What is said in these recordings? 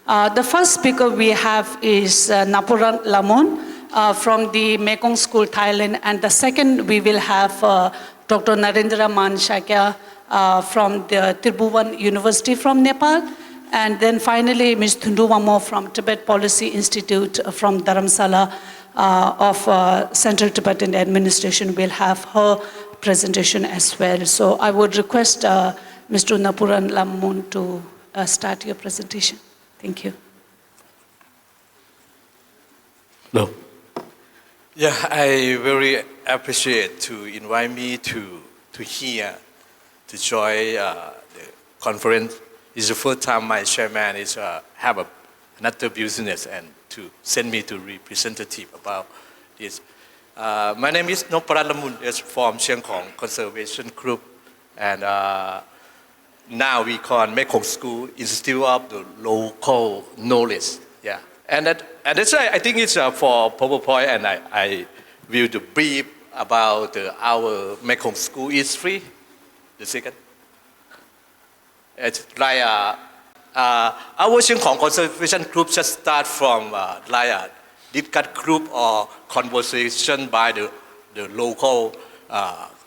The first speaker we have is Napuran Lamon from the Mekong School, Thailand. And the second, we will have Dr. Narendra Man Shakya from the Tribhuvan University from Nepal. And then finally, Ms. Thundu Wamo from Tibet Policy Institute from Dharamsala of Central Tibetan Administration will have her presentation as well. So I would request Mr. Napuran Lamon to start your presentation. Thank you. No. Yeah, I very appreciate to invite me to join the conference. It's the first time my chairman is have another business and to send me to representative about this. My name is Napuran Lamon. It's from Chiang Khong Conservation Group, and now we call Mekong School Institute of the Local Knowledge. Yeah, and that's why I think it's for PowerPoint, and I will to brief about our Mekong School history. The second, it's like our Chiang Khong Conservation Group just start from like a discussion group or conversation by the local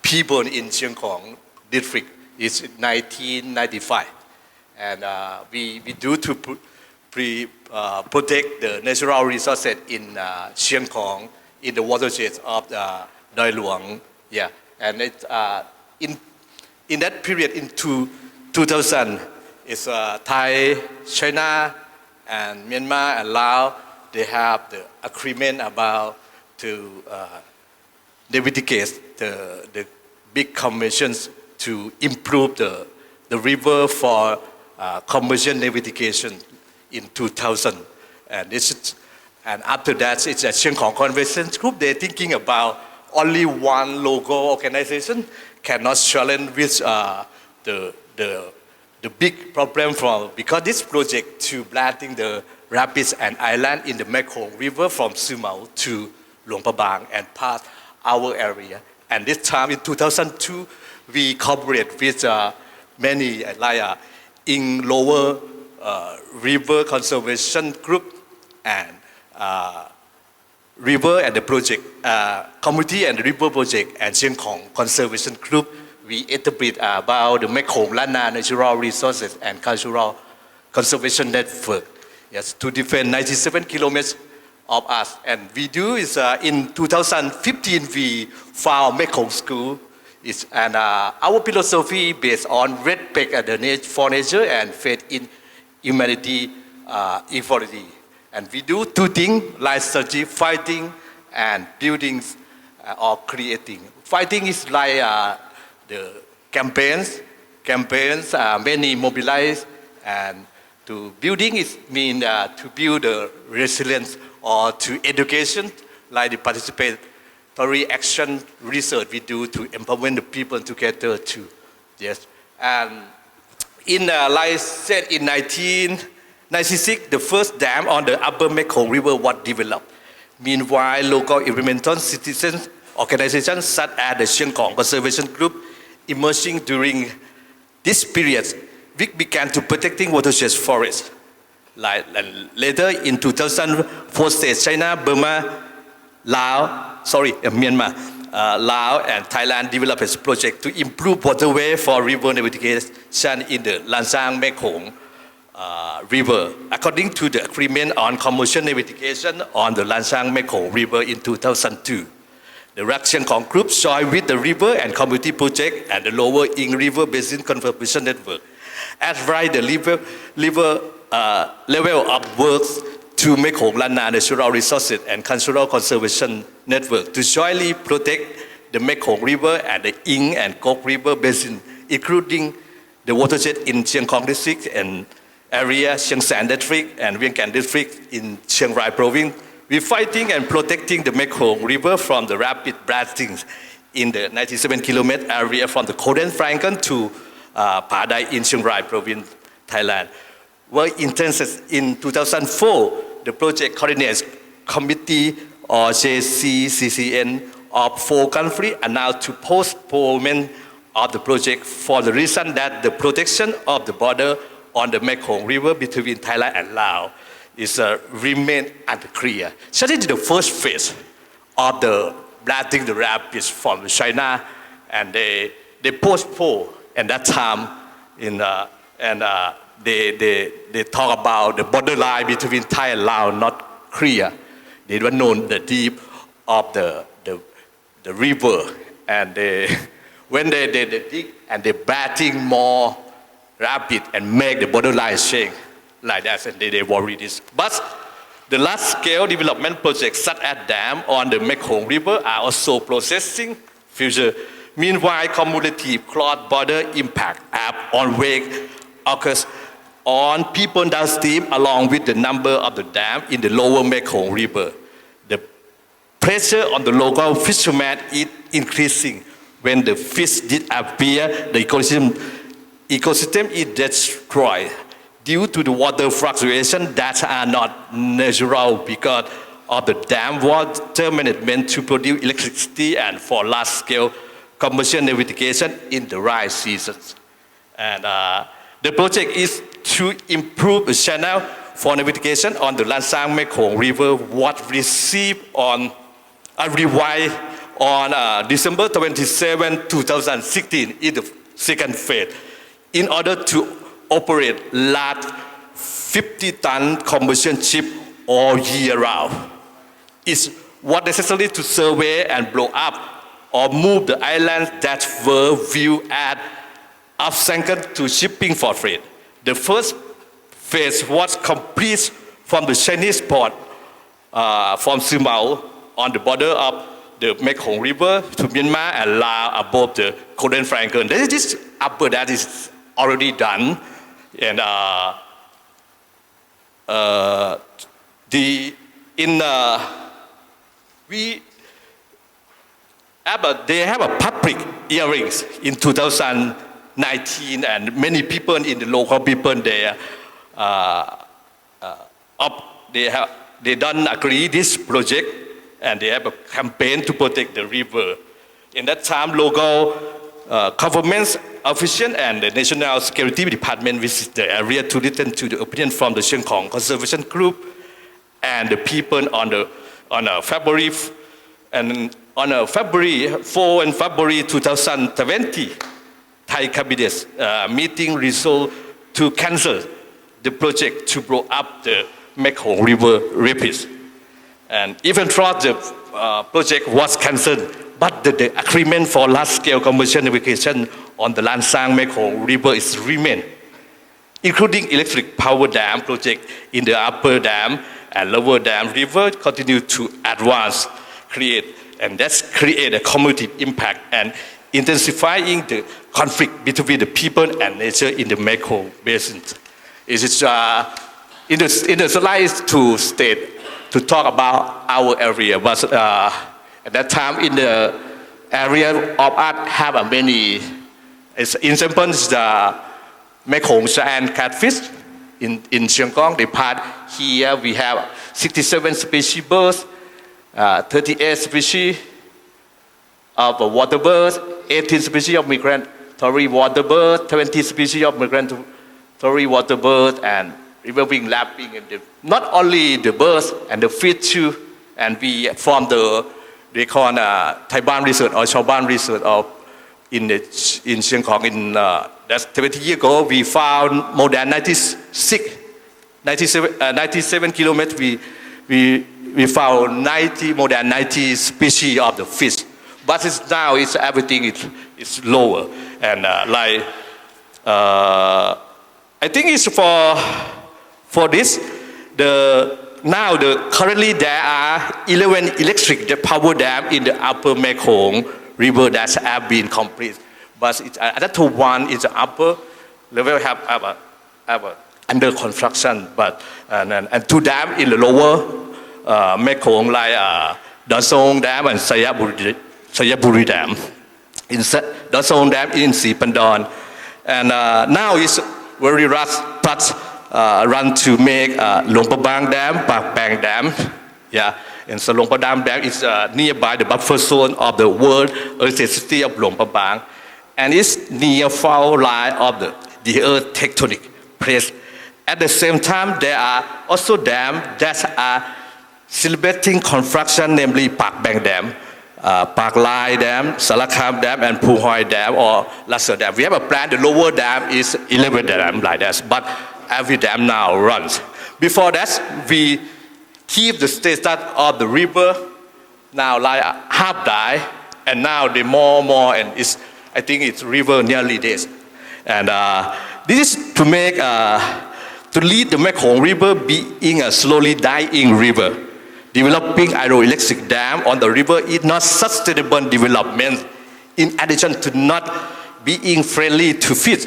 people in Chiang Khong district. It's 1995, and we do to protect the natural resources in Chiang Khong in the watersheds of Doi Luang. Yeah, and it in that period in 2000, it's Thai, China, and Myanmar and Laos. They have the agreement about to navigate the big conventions to improve the river for commercial navigation in 2000. And after that, it's a Chiang Khong Convention Group. They're thinking about only one local organization cannot challenge with the big problem because this project to planting the rapids and island in the Mekong River from Sumau to Luang Prabang and part our area. And this time in 2002, we cooperate with many in lower river conservation group and river and the project community and the river project and Chiang Khong Conservation Group. We interpret about the Mekong Lana natural resources and cultural conservation network. Yes, to defend 97 kilometers of us. And we do is in 2015 we found Mekong School. And our philosophy based on respect for nature and faith in humanity equality. And we do two things like strategy, fighting and building or creating. Fighting is like the campaigns many mobilized, and to building is mean to build the resilience or to education like the participatory action research we do to empower the people together too. Yes, and in like said in 1996, the first dam on the Upper Mekong River was developed. Meanwhile, local environmental citizens organizations such as the Chiang Khong Conservation Group emerging during this period, we began to protecting watersheds forests. Like later in 2004, states China, Burma, Myanmar, Laos and Thailand developed a project to improve waterway for river navigation in the Lansang Mekong River, according to the agreement on commercial navigation on the Lansang Mekong River in 2002. The Chiang Khong Group joined with the river and community project and the Lower Ing River Basin Conservation Network, as right the level of works to Mekong Lana natural resources and cultural conservation network to jointly protect the Mekong River and the Ing and Kok River Basin, including the watershed in Chiang Khong District and area Chiang Saen District and Vientiane Can District in Chiang Rai Province. We're fighting and protecting the Mekong River from the rapid blastings in the 97 kilometer area from the Koden Franken to Padai in Chiang Rai Province, Thailand. Work intensive in 2004, the project coordinates committee or JCCCN of 4 countries announced to postponement of the project for the reason that the protection of the border on the Mekong River between Thailand and Laos is remain unclear. So this is the first phase of the planting the rapids from China, and they postpone at that time they talk about the borderline between Thai and Laos not clear. They don't know the deep of the river, and when they dig and they batting more rapid and make the borderline change like that, and they worry this. But the large-scale development projects such as dam on the Mekong River are also processing future. Meanwhile, cumulative cross-border impact on wake occurs on people downstream along with the number of the dam in the lower Mekong River. The pressure on the local fishermen is increasing. When the fish disappear, the ecosystem is destroyed due to the water fluctuation that are not natural because of the dam water management to produce electricity and for large-scale commercial navigation in the dry seasons. And the project is to improve the channel for navigation on the Lansang Mekong River, what received on a revise on December 27, 2016 in the second phase in order to operate large 50-ton commercial ship all year round. It's what necessary to survey and blow up or move the islands that were viewed as off-sunken to shipping for freight. The first phase was complete from the Chinese port from Simao on the border of the Mekong River to Myanmar and Laos above the Golden Triangle. This upper that is already done, and they have a public hearings in 2019, and many people in the local people there they don't agree this project, and they have a campaign to protect the river. In that time, local government officials and the National Security Department visited the area to listen to the opinion from the Sieng Khong Conservation Group and the people on February 4 and February 2020, Thai cabinet meeting resolved to cancel the project to blow up the Mekong River rapids. And even though the project was cancelled, but the agreement for large-scale commercial navigation on the Lansang Mekong River is remain, including electric power dam project in the upper dam and lower dam river continue to advance, and that's create a cumulative impact and intensifying the conflict between the people and nature in the Mekong basin. It is in the slide to state to talk about our area, but at that time in the area of us have many. In example, the Mekong sand catfish in Sieng Khong. The part here we have 67 species birds, 38 species of water birds, 18 species of migratory water birds, 20 species of migratory water birds, and river wing lapping. Not only the birds and the fish too, and we from they call Thai Ban Research or Chao Ban Research in Sieng Khong. That's 20 years ago, we found more than 97 kilometers. We found more than 90 species of the fish. But now everything is lower, and I think it's for this. Currently there are 11 electric power dams in the upper Mekong River that have been completed. But another one is the upper level have under construction. But and two dams in the lower Mekong like Da Song Dam and Sayaburi Dam. In Da Song Dam in Sipandon, and now it's very rush run to make Luang Prabang Dam, Pak Pang Dam. Yeah, and so Luang Prabang Dam is nearby the buffer zone of the World Heritage City of Luang Prabang, and it's near fault line of the earth tectonic place. At the same time, there are also dams that are celebrating construction, namely Park Bang Dam, Park Lai Dam, Salakam Dam, and Phu Hoi Dam or Lasser Dam. We have a plan. The lower dam is 11 dam like that, but every dam now runs. Before that, we keep the status of the river now like half die, and now the more and I think it's river nearly this. And this is to make to lead the Mekong River being a slowly dying river. Developing hydroelectric dam on the river is not sustainable development. In addition to not being friendly to fish,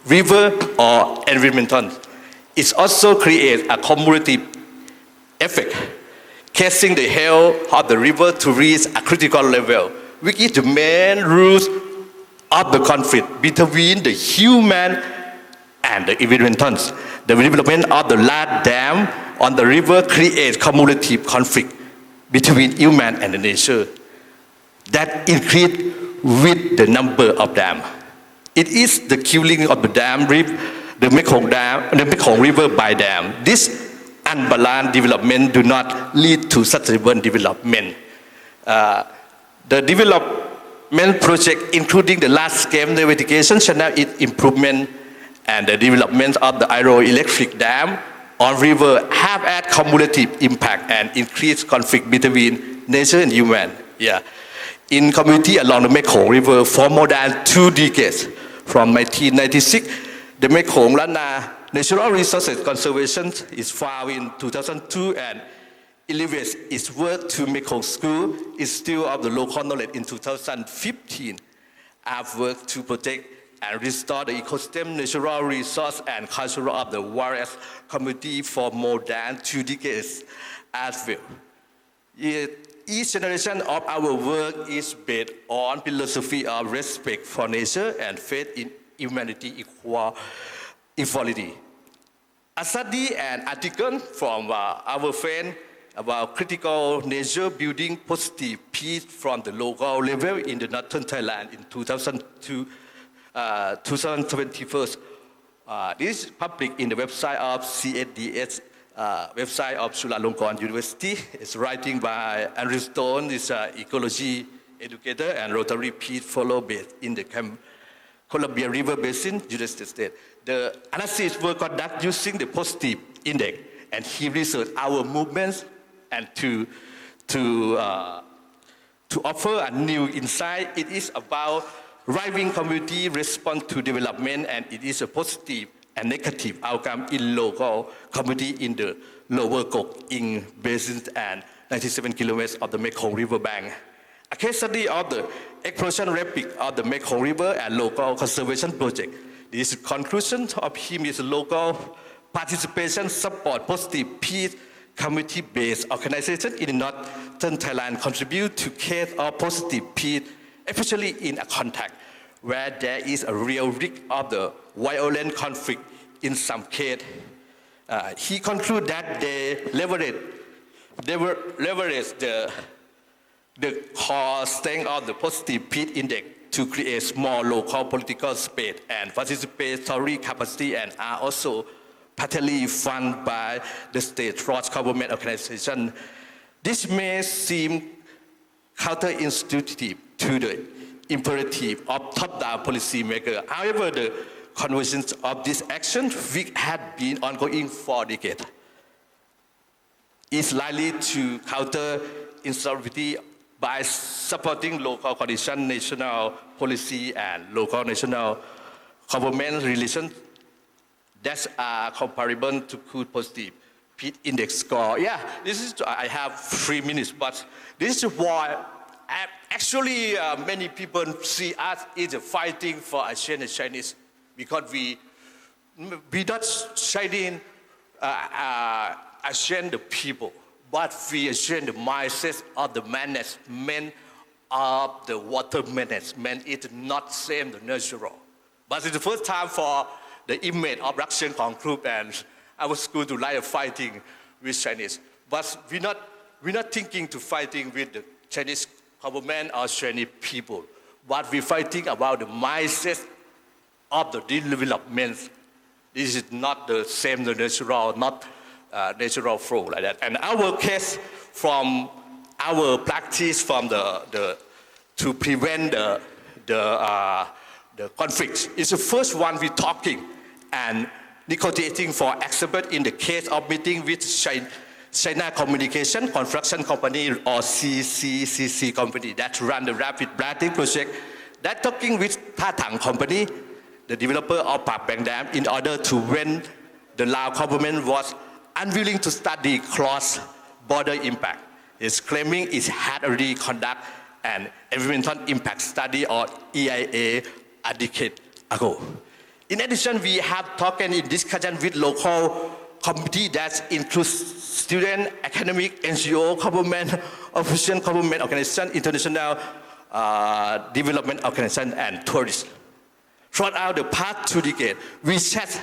river or environmental, it also creates a cumulative effect, causing the health of the river to reach a critical level, which is the main root of the conflict between the human and the environmentals. The development of the large dam on the river creates cumulative conflict between human and the nature that increase with the number of dams. It is the killing of the dam, the Mekong River by dam. This unbalanced development do not lead to sustainable development. The development project, including the large-scale navigation channel improvement and the development of the hydroelectric dam on river have had cumulative impact and increased conflict between nature and human. In community along the Mekong River for more than 2 decades, from 1996, the Mekong Lana Natural Resources Conservation is founded in 2002 and elevates its work to Mekong School Institute of the Local Knowledge in 2015. I've worked to protect and restore the ecosystem, natural resource, and culture of the various community for more than 2 decades as well. Each generation of our work is based on philosophy of respect for nature and faith in humanity equality. A study and article from our friend about critical nature building positive peace from the local level in the northern Thailand in 2021. This is published in the website of CSDS, website of Chulalongkorn University. It's writing by Andrew Stone, this ecology educator and Rotary Peace Fellow based in the Columbia River Basin, United States. The analysis was conducted using the positive index, and he researched our movements and to offer a new insight. It is about driving community response to development, and it is a positive and negative outcome in local community in the lower Kok Ing Basin and 97 kilometers of the Mekong River bank. A case study of the exploration rapid of the Mekong River and local conservation project. This conclusion of him is local participation support positive peace community-based organization in northern Thailand contribute to case of positive peace, especially in a context where there is a real risk of the violent conflict in some case. He concluded that they leverage the core strength of the positive peace index to create small local political space and participatory capacity, and are also partly funded by the state cross-government organization. This may seem counterintuitive to the imperative of top-down policymakers. However, the convergence of this action, which had been ongoing for decades, is likely to counter instability by supporting local condition, national policy, and local national government relations that are comparable to good positive peace index score. I have 3 minutes, but this is why actually many people see us as fighting for Asian and Chinese, because we not fighting Asian the people, but we Asian the mindset of the management of the water management. It's not same the natural. But it's the first time for the image of Russian group and our school to like fighting with Chinese. But we're not thinking to fighting with the Chinese government or Chinese people, but we're fighting about the mindset of the development This is not the same, the natural, not natural flow like that. And our case from our practice from to prevent the conflicts is the first one we talking and negotiating. For example, in the case of meeting with China Communication Construction Company or CCCC company that run the rapid planting project, that talking with Tha Company, the developer of Pak Bang Dam, in order to when the Lao government was unwilling to study cross-border impact. It's claiming it had already conducted an environmental impact study or EIA a decade ago. In addition, we have talked in discussion with local committee that includes student, academic, NGO, government, official government organization, international development organization, and tourists. Throughout the past 2 decades, we set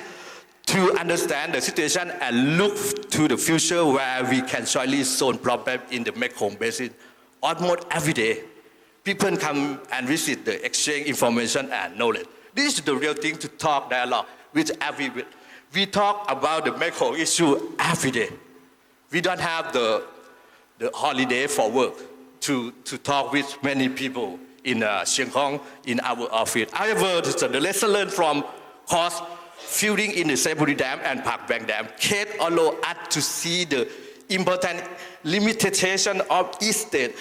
to understand the situation and look to the future where we can jointly solve problems in the Mekong Basin. Almost every day, people come and visit the exchange information and knowledge. This is the real thing to talk dialogue with everyone. We talk about the Mekong issue every day. We don't have the holiday for work to talk with many people in Chiang Khong in our office. However, the lesson learned from cost filling in the Saiburi Dam and Pak Bang Dam can allow us to see the important limitation of each state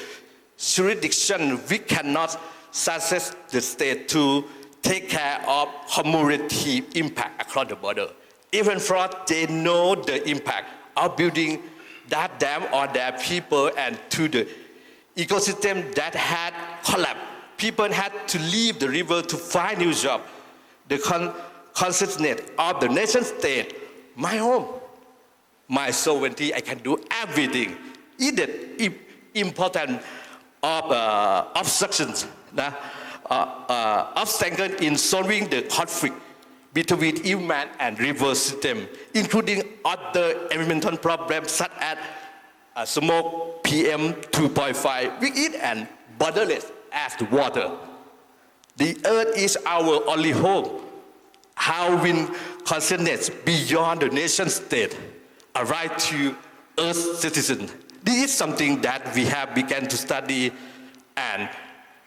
jurisdiction. We cannot suggest the state to take care of cumulative impact across the border. Even though they know the impact of building that dam on their people and to the ecosystem that had collapsed. People had to leave the river to find new jobs. The consciousness of the nation state, my home, my sovereignty, I can do everything. Is the important of obstructions, obstacles in solving the conflict between human and river system, including other environmental problems such as smoke, PM 2.5, we eat and borderless as the water. The earth is our only home. How will consciousness beyond the nation state arrive to earth citizens? This is something that we have begun to study and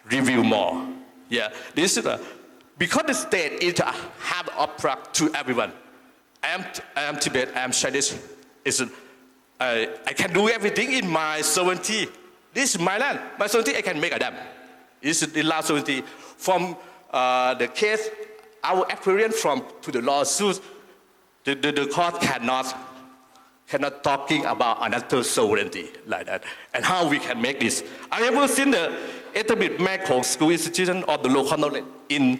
review more. Yeah, this is because the state is a hard object to everyone. I am Tibet, I am Chinese. I can do everything in my sovereignty. This is my land. My sovereignty, I can make a dam. This is the last sovereignty. From the case, our experience from to the lawsuit, the court cannot talking about another sovereignty like that. And how we can make this. I have seen the established Mekong School Institution of the local knowledge in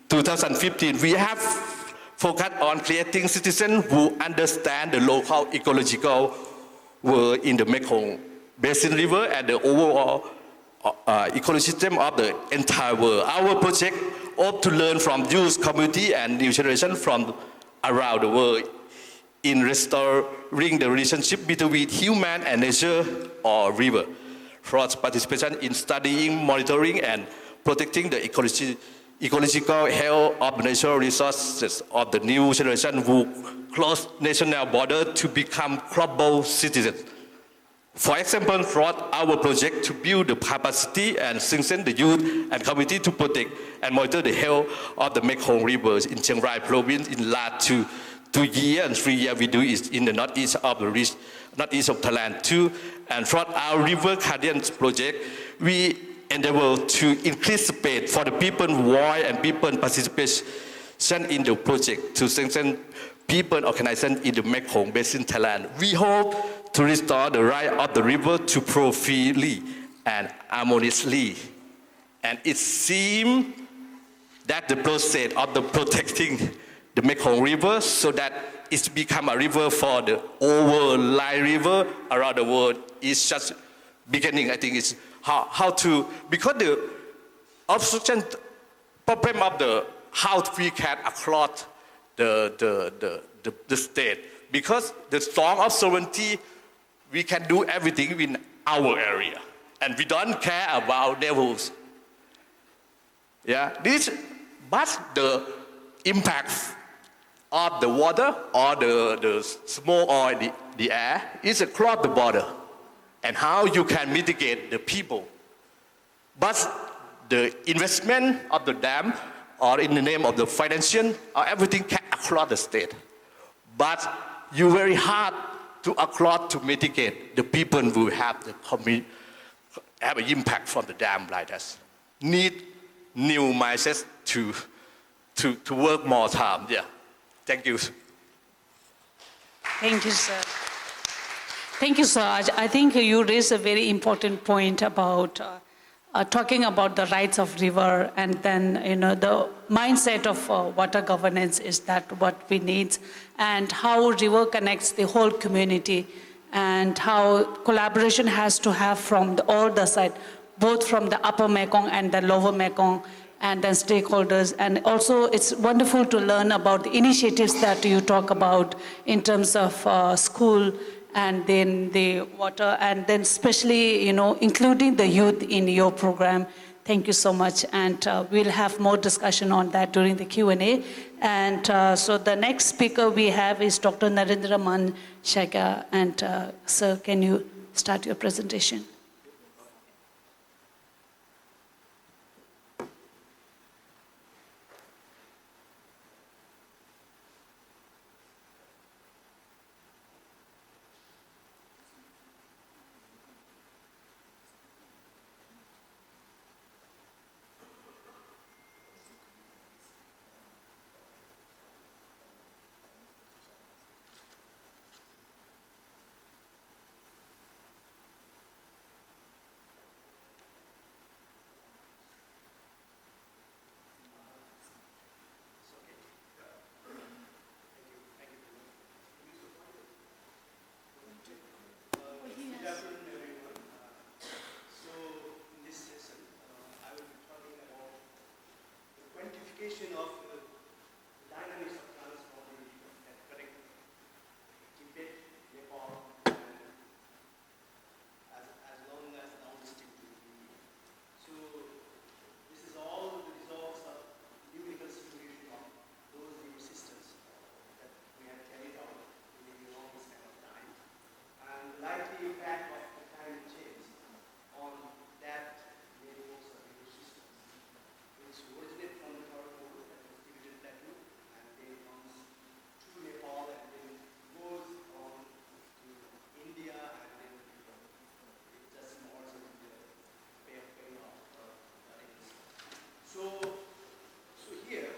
2015. We have focused on creating citizens who understand the local ecological world in the Mekong Basin River and the overall ecosystem of the entire world. Our project hopes to learn from youth community and new generation from around the world in restoring the relationship between human and nature or river. For participation in studying, monitoring, and protecting the ecological health of natural resources of the new generation who cross national border to become global citizens. For example, throughout our project to build the capacity and strengthen the youth and community to protect and monitor the health of the Mekong rivers in Chiang Rai province in last 2 years and 3 years we do it in the northeast of Thailand too. And throughout our River Guardians project, we endeavor to increase space for the people voice and people participation in the project to strengthen people organization in the Mekong Basin, Thailand. We hope to restore the right of the river to flow freely and harmoniously. And it seems that the process of the protecting the Mekong River so that it's become a river for the overlying river around the world is just beginning. I think it's how to, because the obstruction problem of the how we can across the state, because the strong of sovereignty, we can do everything in our area, and we don't care about neighbors. Yeah, but the impact of the water or the smoke or the air is across the border, and how you can mitigate the people. But the investment of the dam or in the name of the financial or everything can across the state. But you very hard to across to mitigate the people who have the have an impact from the dam like us. Need new mindsets to work more time. Yeah. Thank you. Thank you, sir. Thank you, Siraj. I think you raised a very important point about talking about the rights of river, and then the mindset of water governance is that what we need, and how river connects the whole community, and how collaboration has to have from all the side, both from the upper Mekong and the lower Mekong, and then stakeholders. And also it's wonderful to learn about the initiatives that you talk about in terms of school, and then the water, and then especially, including the youth in your program. Thank you so much. And we'll have more discussion on that during the Q&A. And so the next speaker we have is Dr. Narendra Man Shaikya. And sir, can you start your presentation? Good afternoon, everyone. So, in this session, I will be talking about the quantification of the dynamics of transboundary river that connect Tibet, Nepal, and as long as downstream to India. So, this is all the results of numerical simulation of those river systems that we have carried out in a enormous span of time. And the likely impact of the climate change on that networks of river systems, which originate from the third pole, that is Tibetan Plateau, and then comes to Nepal, and then goes on to India, and then it just merges in the Bay of Bengal. So here,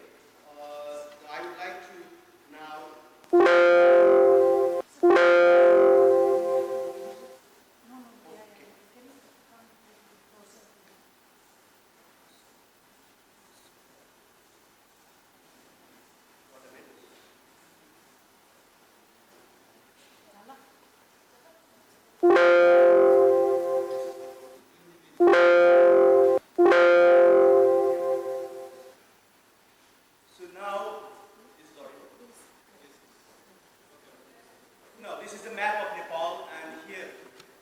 I would like to now. So now, no, this is a map of Nepal, and here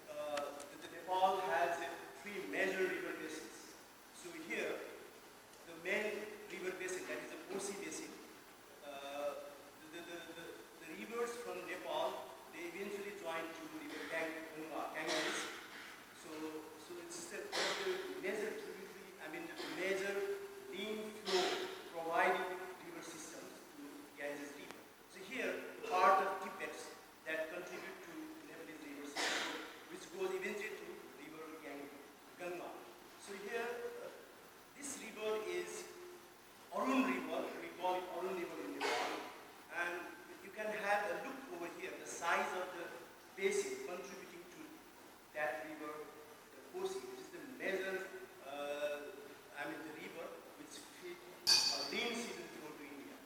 the Nepal has three major river basins. So here, the main river basin, that is the Kosi basin, the rivers from Nepal, they eventually join to river Ganges. So it's one of the major tributary, the major lean flow providing river systems to Ganges River. So here, part of Tibet that contribute to Nepalese river system, which goes eventually to river Ganga. So here, this river is Arun River. We call it Arun River in Nepal. And you can have a look over here, the size of the basin contributing to that river, the Kosi, which is the major, the river which feed a lean season flow to India.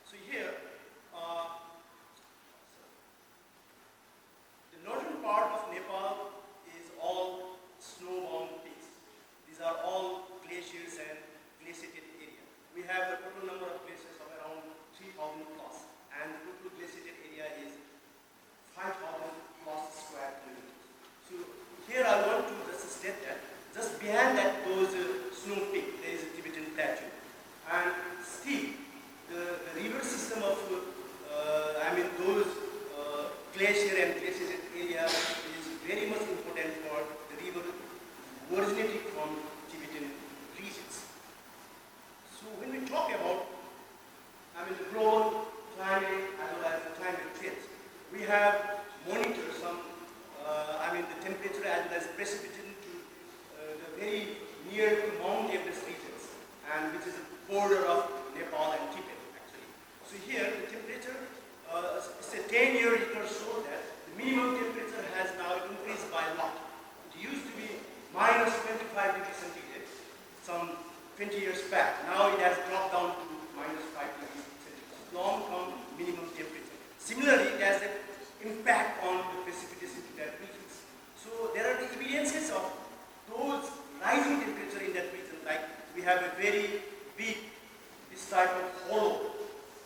So here, the northern part of Nepal is all snow-bound peaks. These are all glaciers and glaciated area. We have a total number of glaciers of around 3,000 plus, and the total glaciated area is 5,000 plus glacier and glaciated area is very much important for the river originating from Tibetan regions. So when we talk about, the global climate as well as the climate trends, we have monitored some, the temperature as well as precipitation to the very near to Mount Everest regions, and which is a border of Nepal and Tibet actually. So here the temperature, it's a 10-year record show that the minimum temperature has now increased by a lot. It used to be minus 25 degrees centigrade some 20 years back. Now it has dropped down to minus 5 degrees centigrade, long-term minimum temperature. Similarly, it has an impact on the precipitation in that regions. So there are the evidences of those rising temperature in that region, like we have a very big, this type of hollow,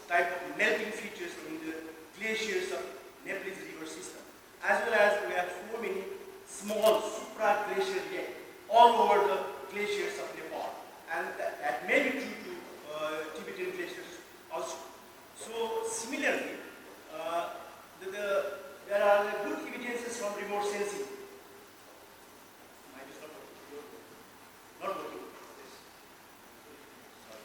type of melting features in the glaciers of Nepalese river system, as well as we have so many small supra-glacial lakes all over the glaciers of Nepal, and that may be true to Tibetan glaciers also. So similarly, there are good evidences from remote sensing. Might is not working. Yes. Sorry.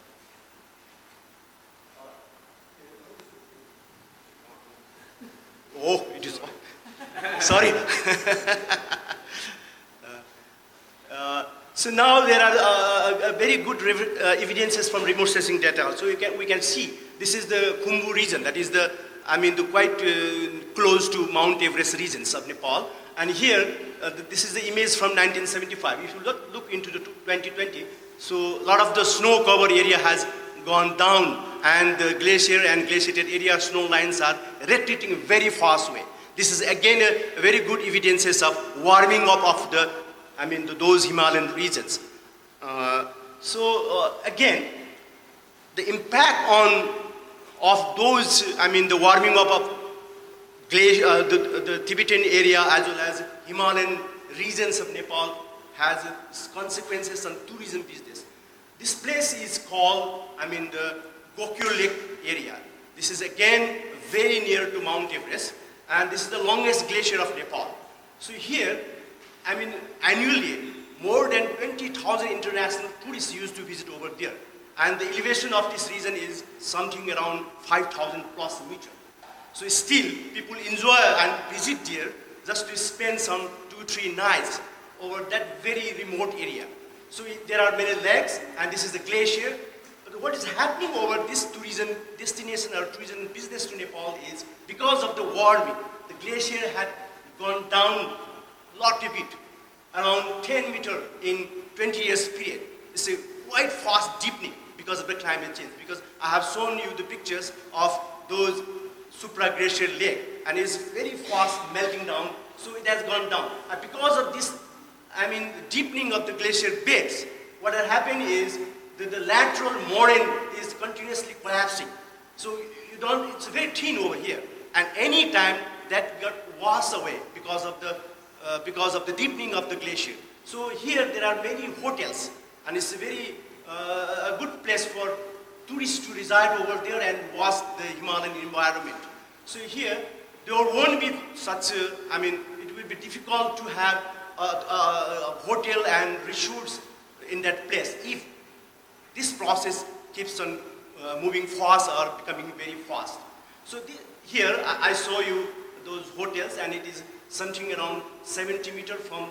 Oh, it is. Sorry. So now there are very good evidences from remote sensing data. So we can see this is the Khumbu region, that is the quite close to Mount Everest regions of Nepal. And here, this is the image from 1975. If you look into the 2020, so a lot of the snow covered area has gone down, and the glacier and glaciated area snow lines are retreating very fast way. This is again a very good evidences of warming up of those Himalayan regions. Again, the impact of those, the warming up of the Tibetan area as well as Himalayan regions of Nepal has consequences on tourism business. This place is called, the Gokyo Lake area. This is again very near to Mount Everest, and this is the longest glacier of Nepal. So here, annually, more than 20,000 international tourists used to visit over there. And the elevation of this region is something around 5,000 plus meters. So still, people enjoy and visit there just to spend some 2-3 nights over that very remote area. So there are many lakes, and this is the glacier. But what is happening over this tourism destination or tourism business to Nepal is because of the warming, the glacier had gone down a lot a bit, around 10 meters in 20 years period. It's a quite fast deepening because of the climate change. Because I have shown you the pictures of those supra-glacial lake, and it's very fast melting down, so it has gone down. And because of this, deepening of the glacier beds, what has happened is that the lateral moraine is continuously collapsing. So it's very thin over here, and any time that got washed away because of the deepening of the glacier. So here there are many hotels, and it's a very a good place for tourists to reside over there and watch the Himalayan environment. So here there won't be such it will be difficult to have a hotel and resorts in that place if this process keeps on moving fast or becoming very fast. So here I show you those hotels, and it is something around 70 meters from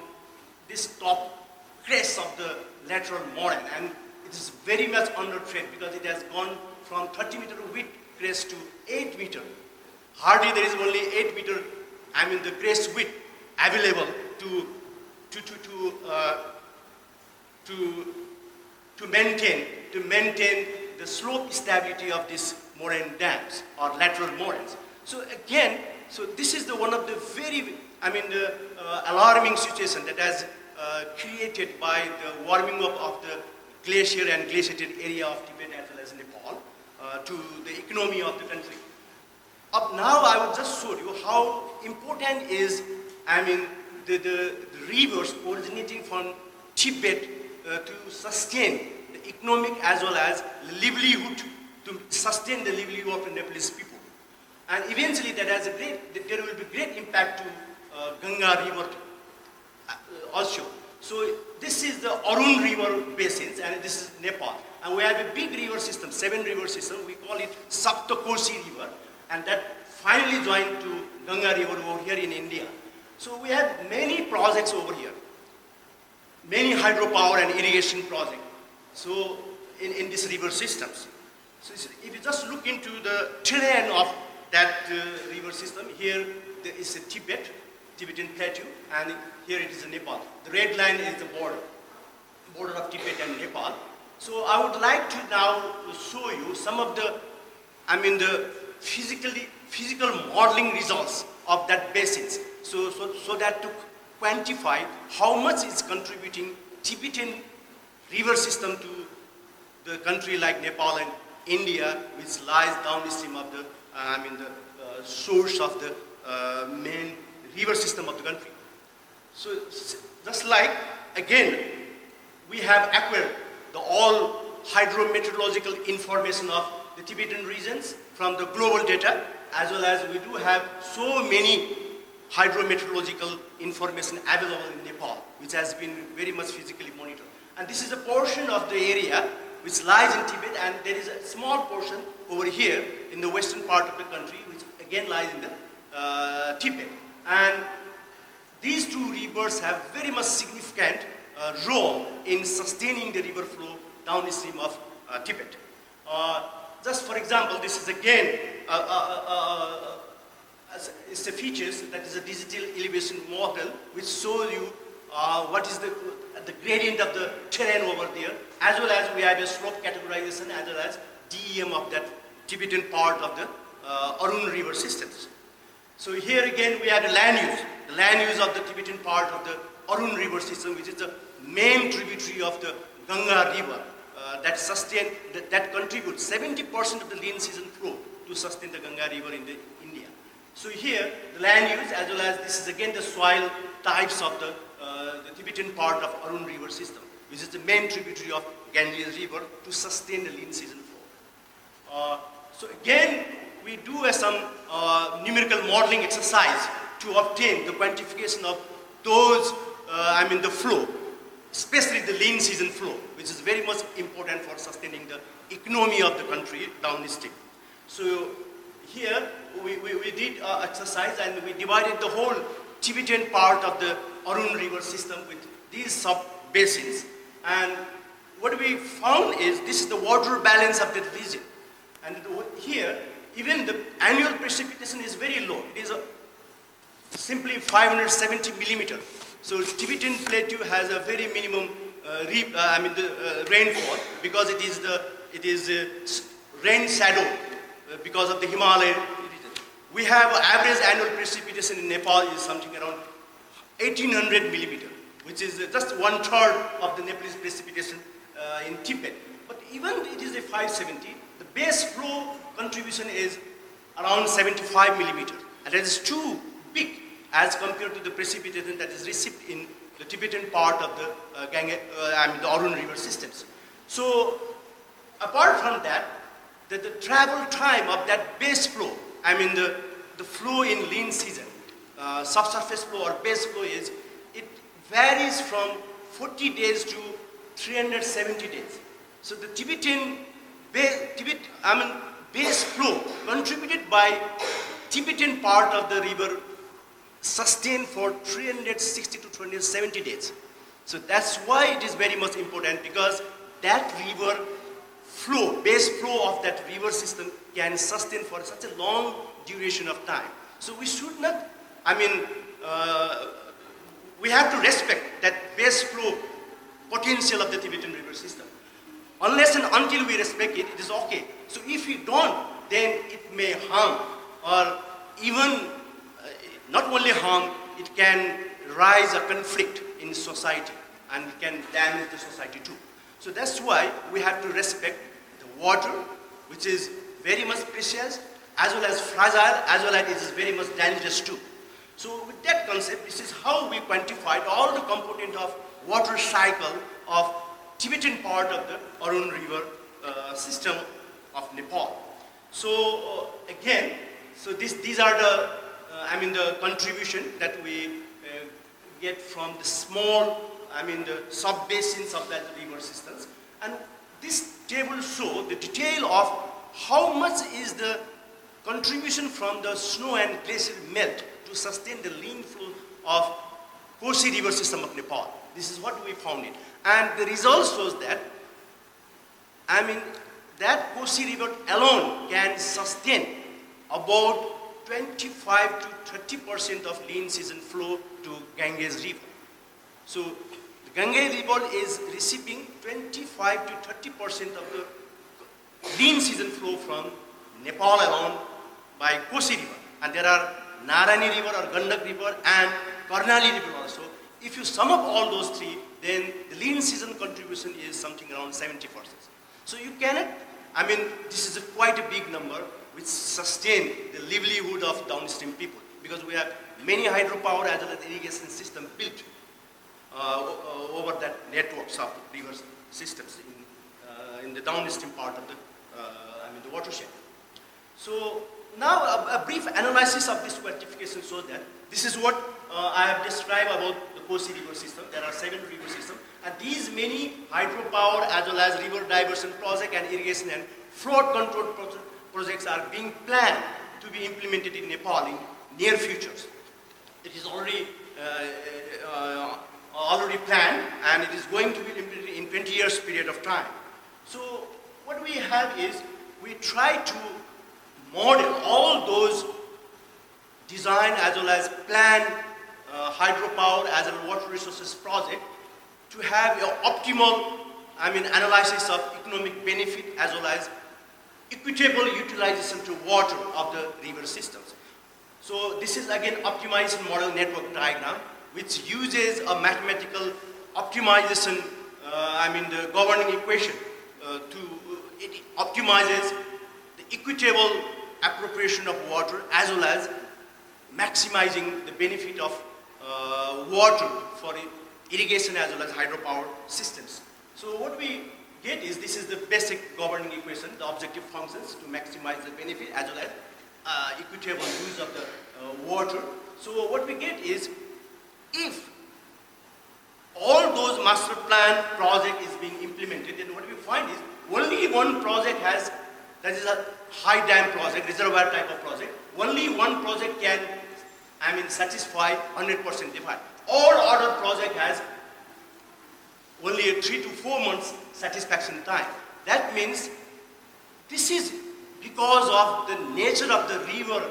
this top crest of the lateral moraine, and it is very much under threat because it has gone from 30 meter width crest to 8 meter. Hardly there is only 8 meter, the crest width available to maintain the slope stability of these moraine dams or lateral moraines. So again, this is one of the very, alarming situation that has created by the warming up of the glacier and glaciated area of Tibet as well as Nepal to the economy of the country. Up now, I will just show you how important is, the rivers originating from Tibet to sustain the economic as well as livelihood, to sustain the livelihood of the Nepalese people. And eventually there will be great impact to Ganga River also. So this is the Arun River basins, and this is Nepal. And we have a big river system, 7 river system. We call it Saptakosi River, and that finally joined to Ganga River over here in India. So we have many projects over here, many hydropower and irrigation projects. So in these river systems. So if you just look into the terrain of that river system, here there is a Tibetan plateau, and here it is Nepal. The red line is the border of Tibet and Nepal. So I would like to now show you some of the, the physical modeling results of that basins. So that to quantify how much is contributing Tibetan river system to the country like Nepal and India, which lies downstream of the, source of the main river system of the country. So just like, again, we have acquired all hydrometeorological information of the Tibetan regions from the global data, as well as we do have so many hydrometeorological information available in Nepal, which has been very much physically monitored. And this is a portion of the area which lies in Tibet, and there is a small portion over here in the western part of the country, which again lies in the Tibet. And these two rivers have very much significant role in sustaining the river flow downstream of Tibet. Just for example, this is again it's a features that is a digital elevation model which shows you what is the gradient of the terrain over there, as well as we have a slope categorization, as well as DEM of that Tibetan part of the Arun river systems. So here again we have the land use of the Tibetan part of the Arun river system, which is the main tributary of the Ganga river that contributes 70% of the lean season flow to sustain the Ganga river in India. So here the land use, as well as this is again the soil types of the Tibetan part of Arun river system, which is the main tributary of Ganges river to sustain the lean season flow. So again, we do some numerical modeling exercise to obtain the quantification of those, the flow, especially the lean season flow, which is very much important for sustaining the economy of the country downstream. So here we did exercise, and we divided the whole Tibetan part of the Arun river system with these sub-basins. And what we found is this is the water balance of the region. And here, even the annual precipitation is very low. It is simply 570 millimeter. So Tibetan plateau has a very minimum rainfall, because it is rain shadow because of the Himalaya region. We have average annual precipitation in Nepal is something around 1800 millimeter, which is just 1/3 of the Nepalese precipitation in Tibet. But even it is a 570, the base flow contribution is around 75 millimeter, and that is too big as compared to the precipitation that is received in the Tibetan part of the the Arun river systems. So apart from that, the travel time of that base flow, the flow in lean season, subsurface flow or base flow it varies from 40 days to 370 days. So the base flow contributed by Tibetan part of the river sustained for 360 to 270 days. So that's why it is very much important, because that river flow, base flow of that river system can sustain for such a long duration of time. So we should not, we have to respect that base flow potential of the Tibetan river system. Unless and until we respect it, it is okay. So if we don't, then it may harm, or even not only harm, it can rise a conflict in society, and it can damage the society too. So that's why we have to respect the water, which is very much precious, as well as fragile, as well as it is very much dangerous too. So with that concept, this is how we quantified all the component of water cycle of Tibetan part of the Arun river system of Nepal. So again, So these are the, the contribution that we get from the small, the sub-basins of that river systems. And this table shows the detail of how much is the contribution from the snow and glacial melt to sustain the lean flow of Kosi river system of Nepal. This is what we found it. And the result shows that, that Kosi river alone can sustain about 25 to 30% of lean season flow to Ganges river. So the Ganges river is receiving 25 to 30% of the lean season flow from Nepal alone by Kosi river. And there are Narani river or Gandak river and Karnali river also. If you sum up all those three, then the lean season contribution is something around 70%. So you cannot, this is quite a big number which sustain the livelihood of downstream people, because we have many hydropower as well as irrigation system built over that networks of river systems in the downstream part of the watershed. So now a brief analysis of this quantification shows that this is what I have described about the Kosi river system. There are 7 river systems, and these many hydropower as well as river diversion project and irrigation and flood control projects are being planned to be implemented in Nepal in near futures. It is already planned, and it is going to be implemented in 20 years period of time. So what we have is we try to model all those design as well as plan hydropower as well as water resources project to have an optimal analysis of economic benefit as well as equitable utilization to water of the river systems. So this is again optimization model network diagram which uses a mathematical optimization, the governing equation it optimizes the equitable appropriation of water as well as maximizing the benefit of water for irrigation as well as hydropower systems. So what we get is, this is the basic governing equation, the objective functions to maximize the benefit as well as equitable use of the water. So what we get is, if all those master plan project is being implemented, then what we find is only one project has, that is a high dam project, reservoir type of project, only one project can satisfy 100% demand. All other project has only a 3 to 4 months satisfaction time. That means this is because of the nature of the river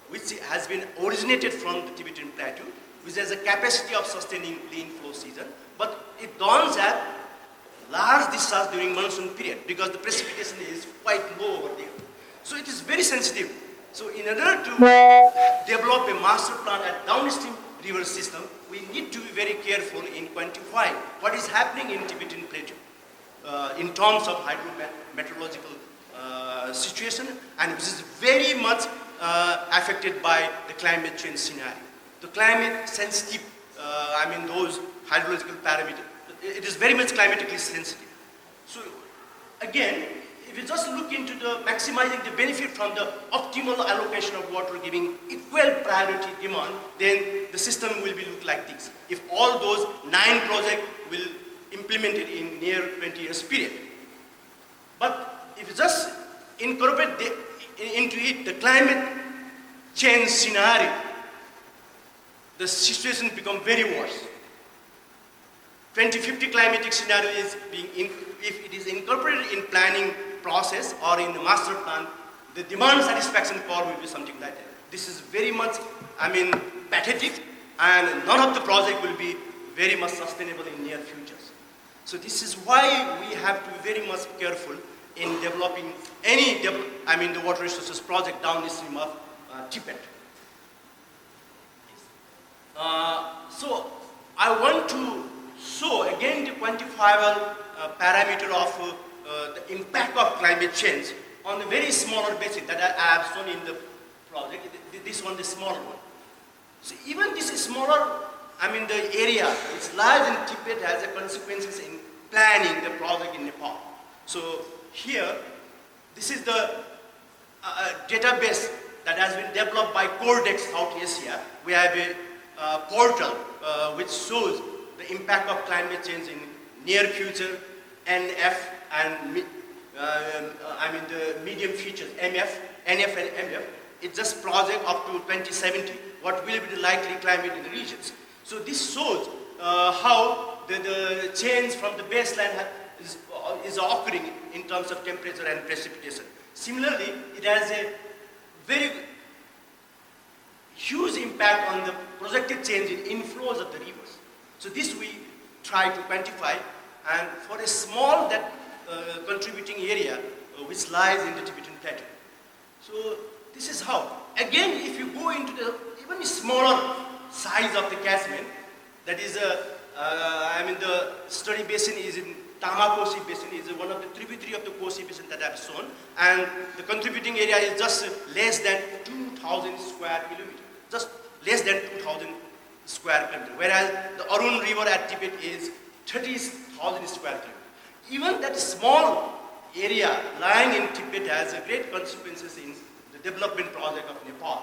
which has been originated from the Tibetan Plateau, which has a capacity of sustaining lean flow season, but it does have large discharge during monsoon period because the precipitation is quite low over there. So it is very sensitive. So in order to develop a master plan at downstream river system, we need to be very careful in quantifying what is happening in Tibetan Plateau in terms of hydrometeorological situation, and which is very much affected by the climate change scenario. The climate sensitive, those hydrological parameters, it is very much climatically sensitive. So again, if you just look into the maximizing the benefit from the optimal allocation of water giving equal priority demand, then the system will be look like this. If all those 9 projects will implement it in near 20 years period. But if you just incorporate into it the climate change scenario, the situation become very worse. 2050 climatic scenario is being, if it is incorporated in planning process or in the master plan, the demand satisfaction curve will be something like that. This is very much, pathetic, and none of the project will be very much sustainable in near futures. So this is why we have to be very much careful in developing any, the water resources project downstream of Tibet. So I want to show again the quantifiable parameter of the impact of climate change on a very smaller basis that I have shown in the project. This one, the smaller one. So even this is smaller, the area which lies in Tibet has a consequences in planning the project in Nepal. So here, this is the database that has been developed by Cordex South Asia. We have a portal which shows the impact of climate change in near future, NF and the medium futures, NF and MF. It's just project up to 2070, what will be the likely climate in the regions. So this shows how the change from the baseline is occurring in terms of temperature and precipitation. Similarly, it has a very huge impact on the projected change in inflows of the rivers. So this we try to quantify, and for a small contributing area which lies in the Tibetan Plateau. So this is how. Again, if you go into the even smaller size of the catchment, that is the study basin is in Tama-Kosi Basin, is one of the tributary of the Kosi Basin that I have shown, and the contributing area is just less than 2,000 square kilometers, just less than 2,000 square kilometers, whereas the Arun River at Tibet is 30,000 square kilometers. Even that small area lying in Tibet has a great consequences in the development project of Nepal.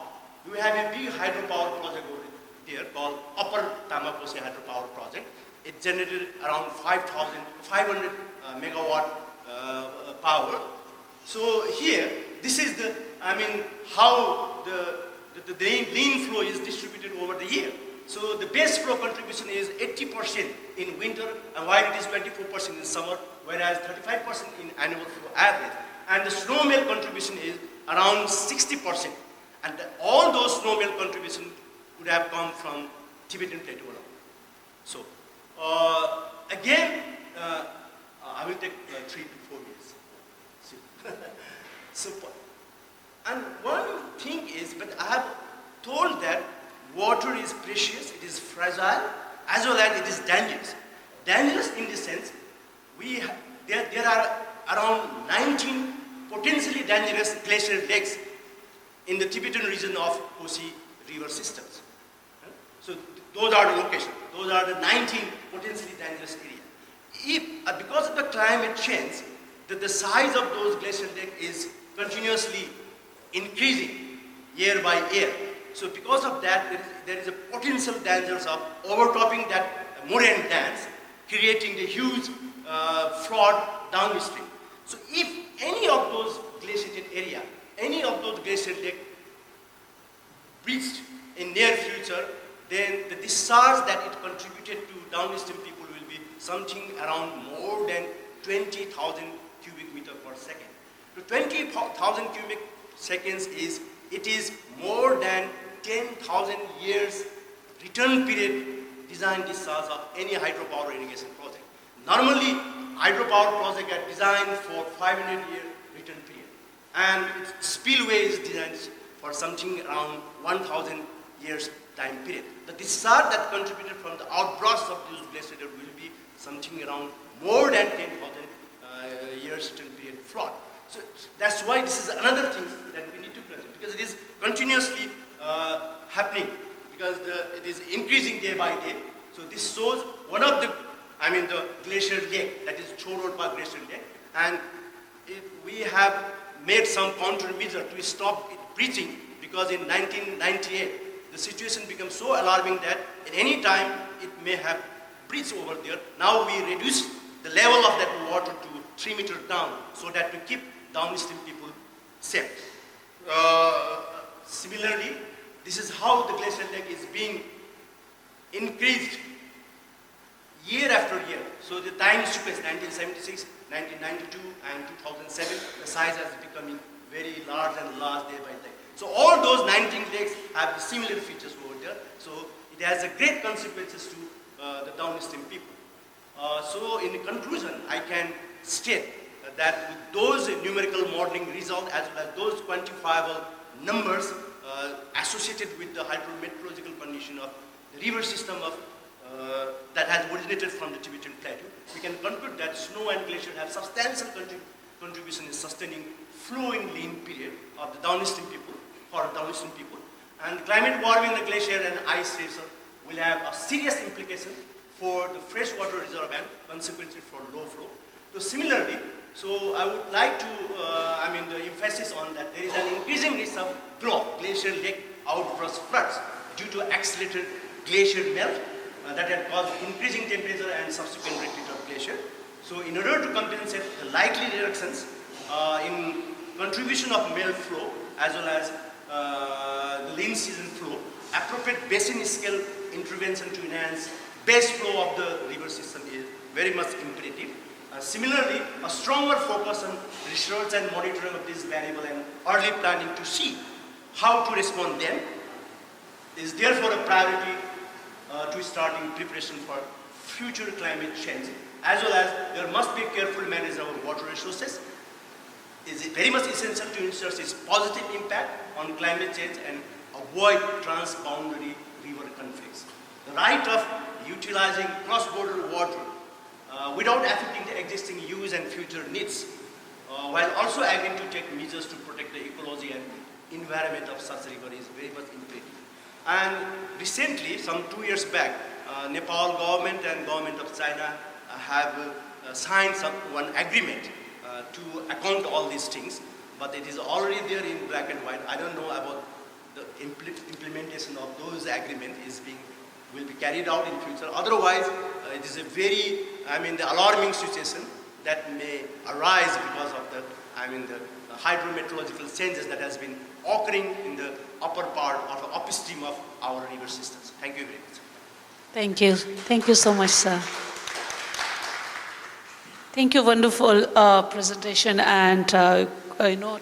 We have a big hydropower project over there called Upper Tama-Kosi Hydropower Project. It generated around 500 megawatt power. So here, this is how the rain flow is distributed over the year. So the base flow contribution is 80% in winter, and while it is 24% in summer, whereas 35% in annual flow average. And the snow melt contribution is around 60%. And all those snow melt contributions would have come from Tibetan Plateau alone. So again, I will take 3 to 4 years. So, and one thing is, but I have told that water is precious, it is fragile, as well as it is dangerous. Dangerous in the sense, there are around 19 potentially dangerous glacial lakes in the Tibetan region of Kosi river systems. So those are the locations. Those are the 19 potentially dangerous areas. If, because of the climate change, the size of those glacial lakes is continuously increasing year by year. So because of that, there is a potential dangers of overtopping that moraine dance, creating the huge flood downstream. So if any of those glaciated area, any of those glacial lakes breached in near future, then the discharge that it contributed to downstream people will be something around more than 20,000 cubic meter per second. So 20,000 cubic seconds is more than 10,000 years return period design discharge of any hydropower irrigation project. Normally, hydropower projects are designed for 500-year return period, and spillway is designed for something around 1,000 years time period. The discharge that contributed from the outbursts of these glaciers will be something around more than 10,000 years return period flood. So that's why this is another thing that we need to present, because it is continuously happening, because it is increasing day by day. So this shows one of the glacier lake, that is Chorodpa glacier lake, and we have made some countermeasure to stop it breaching, because in 1998 the situation became so alarming that at any time it may have breached over there. Now we reduce the level of that water to 3 meters down, so that to keep downstream people safe. Similarly, this is how the glacial lake is being increased year after year. So the time sequence, 1976, 1992, and 2007, the size has becoming very large and large day by day. So all those 19 lakes have similar features over there. So it has a great consequences to the downstream people. So in conclusion, I can state that with those numerical modeling results, as well as those quantifiable numbers associated with the hydrometeorological condition of the river system that has originated from the Tibetan Plateau, we can conclude that snow and glacier have substantial contribution in sustaining flowing lean period of the downstream people, and climate warming in the glacier and ice racer will have a serious implication for the freshwater reserve and consequently for low flow. So similarly, So I would like to, the emphasis on that there is an increasing risk of glacier lake outburst floods due to accelerated glacier melt that had caused increasing temperature and subsequent retreat of glacier. So in order to compensate the likely reductions in contribution of melt flow as well as the lean season flow, appropriate basin scale intervention to enhance base flow of the river system is very much imperative. Similarly, a stronger focus on research and monitoring of this variable and early planning to see how to respond them is therefore a priority to starting preparation for future climate change, as well as there must be careful management of our water resources. Is very much essential to ensure its positive impact on climate change and avoid transboundary river conflicts. The right of utilizing cross-border water without affecting the existing use and future needs, while also agreeing to take measures to protect the ecology and environment of such river is very much imperative. And recently, some 2 years back, Nepal government and government of China have signed one agreement to account all these things, but it is already there in black and white. I don't know about the implementation of those agreements will be carried out in future. Otherwise, it is a very, the alarming situation that may arise because of the hydrometeorological changes that has been occurring in the upper part of the upstream of our river systems. Thank you very much. Thank you. Thank you so much, sir. Thank you, wonderful presentation and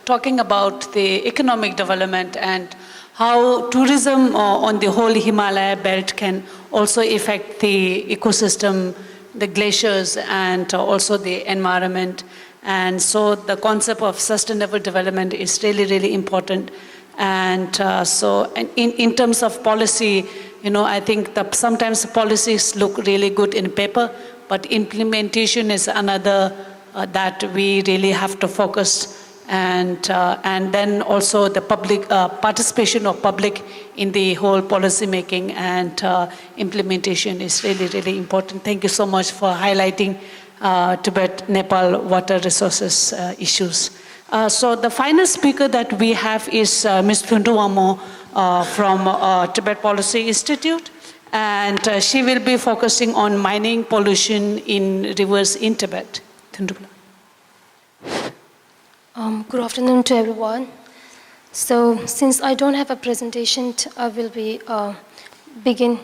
talking about the economic development and how tourism on the whole Himalaya belt can also affect the ecosystem, the glaciers, and also the environment. And so the concept of sustainable development is really, really important. And so in terms of policy, I think that sometimes policies look really good in paper, but implementation is another that we really have to focus, and then also the public participation of public in the whole policy making and implementation is really, really important. Thank you so much for highlighting Tibet-Nepal water resources issues. So the final speaker that we have is Ms. Phunduwamo from Tibet Policy Institute. And she will be focusing on mining pollution in rivers in Tibet. Good afternoon to everyone. So, since I don't have a presentation, I will be begin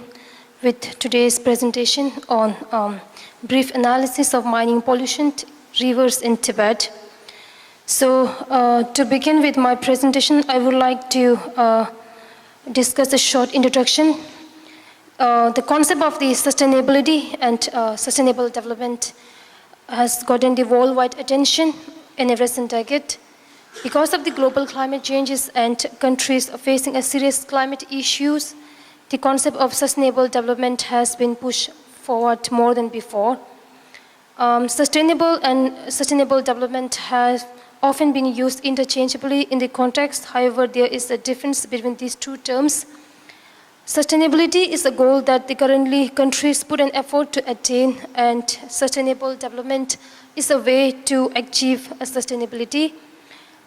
with today's presentation on brief analysis of mining pollution rivers in Tibet. So, to begin with my presentation, I would like to discuss a short introduction. The concept of the sustainability and sustainable development has gotten the worldwide attention in a recent decade. Because of the global climate changes and countries facing a serious climate issues, the concept of sustainable development has been pushed forward more than before. Sustainable and sustainable development has often been used interchangeably in the context. However, there is a difference between these two terms. Sustainability is a goal that the currently countries put an effort to attain, and sustainable development is a way to achieve sustainability.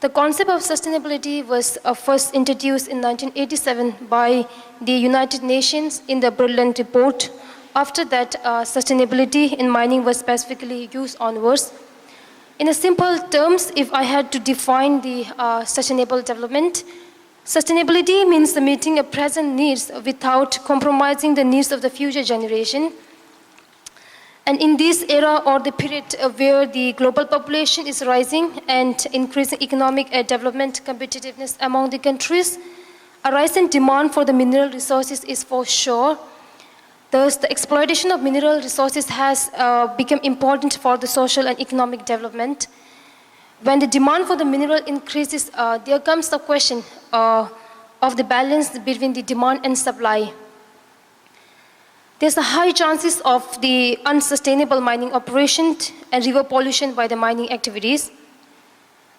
The concept of sustainability was first introduced in 1987 by the United Nations in the Brundtland Report. After that, sustainability in mining was specifically used onwards. In a simple terms, if I had to define the sustainable development, sustainability means the meeting of present needs without compromising the needs of the future generation. And in this era or the period where the global population is rising and increasing economic development competitiveness among the countries, a rising demand for the mineral resources is for sure. Thus, the exploitation of mineral resources has become important for the social and economic development. When the demand for the mineral increases, there comes the question of the balance between the demand and supply. There's a high chances of the unsustainable mining operation and river pollution by the mining activities.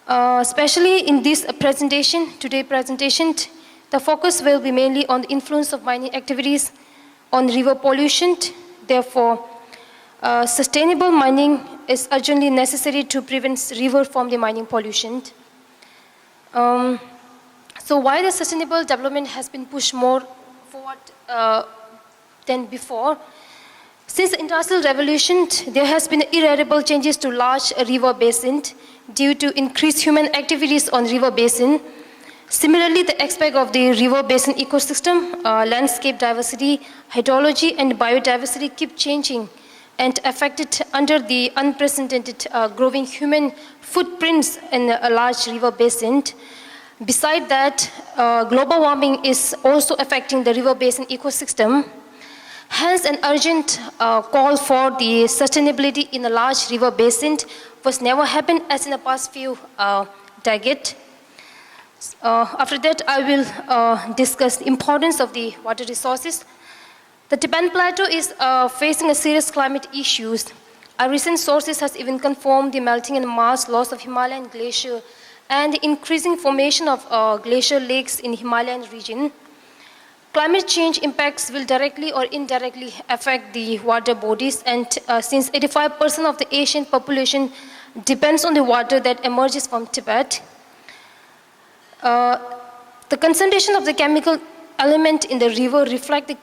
Especially in this presentation, the focus will be mainly on the influence of mining activities on river pollution. Therefore, sustainable mining is urgently necessary to prevent river from the mining pollution. So why the sustainable development has been pushed more forward than before? Since the Industrial Revolution, there has been irreversible changes to large river basins due to increased human activities on river basin. Similarly, the aspect of the river basin ecosystem, landscape diversity, hydrology, and biodiversity keep changing and affected under the unprecedented growing human footprints in a large river basin. Besides that, global warming is also affecting the river basin ecosystem. Hence, an urgent call for the sustainability in a large river basin was never happened as in the past few decades. After that, I will discuss the importance of the water resources. The Tibetan Plateau is facing a serious climate issues. Our recent sources has even confirmed the melting and mass loss of Himalayan glacier and the increasing formation of glacier lakes in Himalayan region. Climate change impacts will directly or indirectly affect the water bodies, and since 85% of the Asian population depends on the water that emerges from Tibet, the concentration of the chemical element in the river reflect the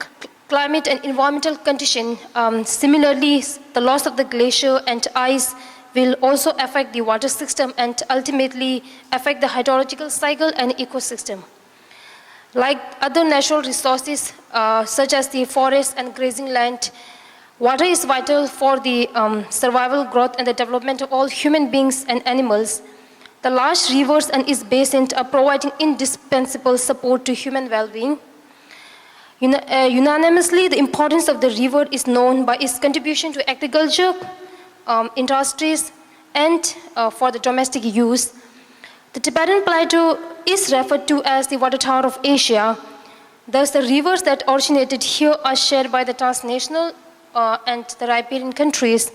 climate and environmental condition. Similarly, the loss of the glacier and ice will also affect the water system and ultimately affect the hydrological cycle and ecosystem. Like other natural resources, such as the forest and grazing land, water is vital for the survival, growth, and the development of all human beings and animals. The large rivers and its basins are providing indispensable support to human well-being. Unanimously, the importance of the river is known by its contribution to agriculture, industries, and for the domestic use. The Tibetan Plateau is referred to as the water tower of Asia. Thus, the rivers that originated here are shared by the transnational and the riparian countries.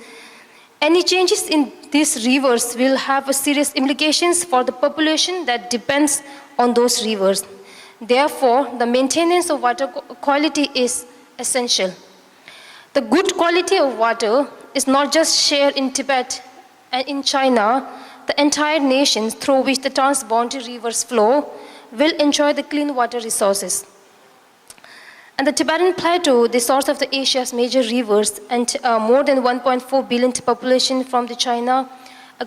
Any changes in these rivers will have serious implications for the population that depends on those rivers. Therefore, the maintenance of water quality is essential. The good quality of water is not just shared in Tibet and in China. The entire nation through which the transboundary rivers flow will enjoy the clean water resources. And the Tibetan Plateau, the source of Asia's major rivers, and more than 1.4 billion population from the China,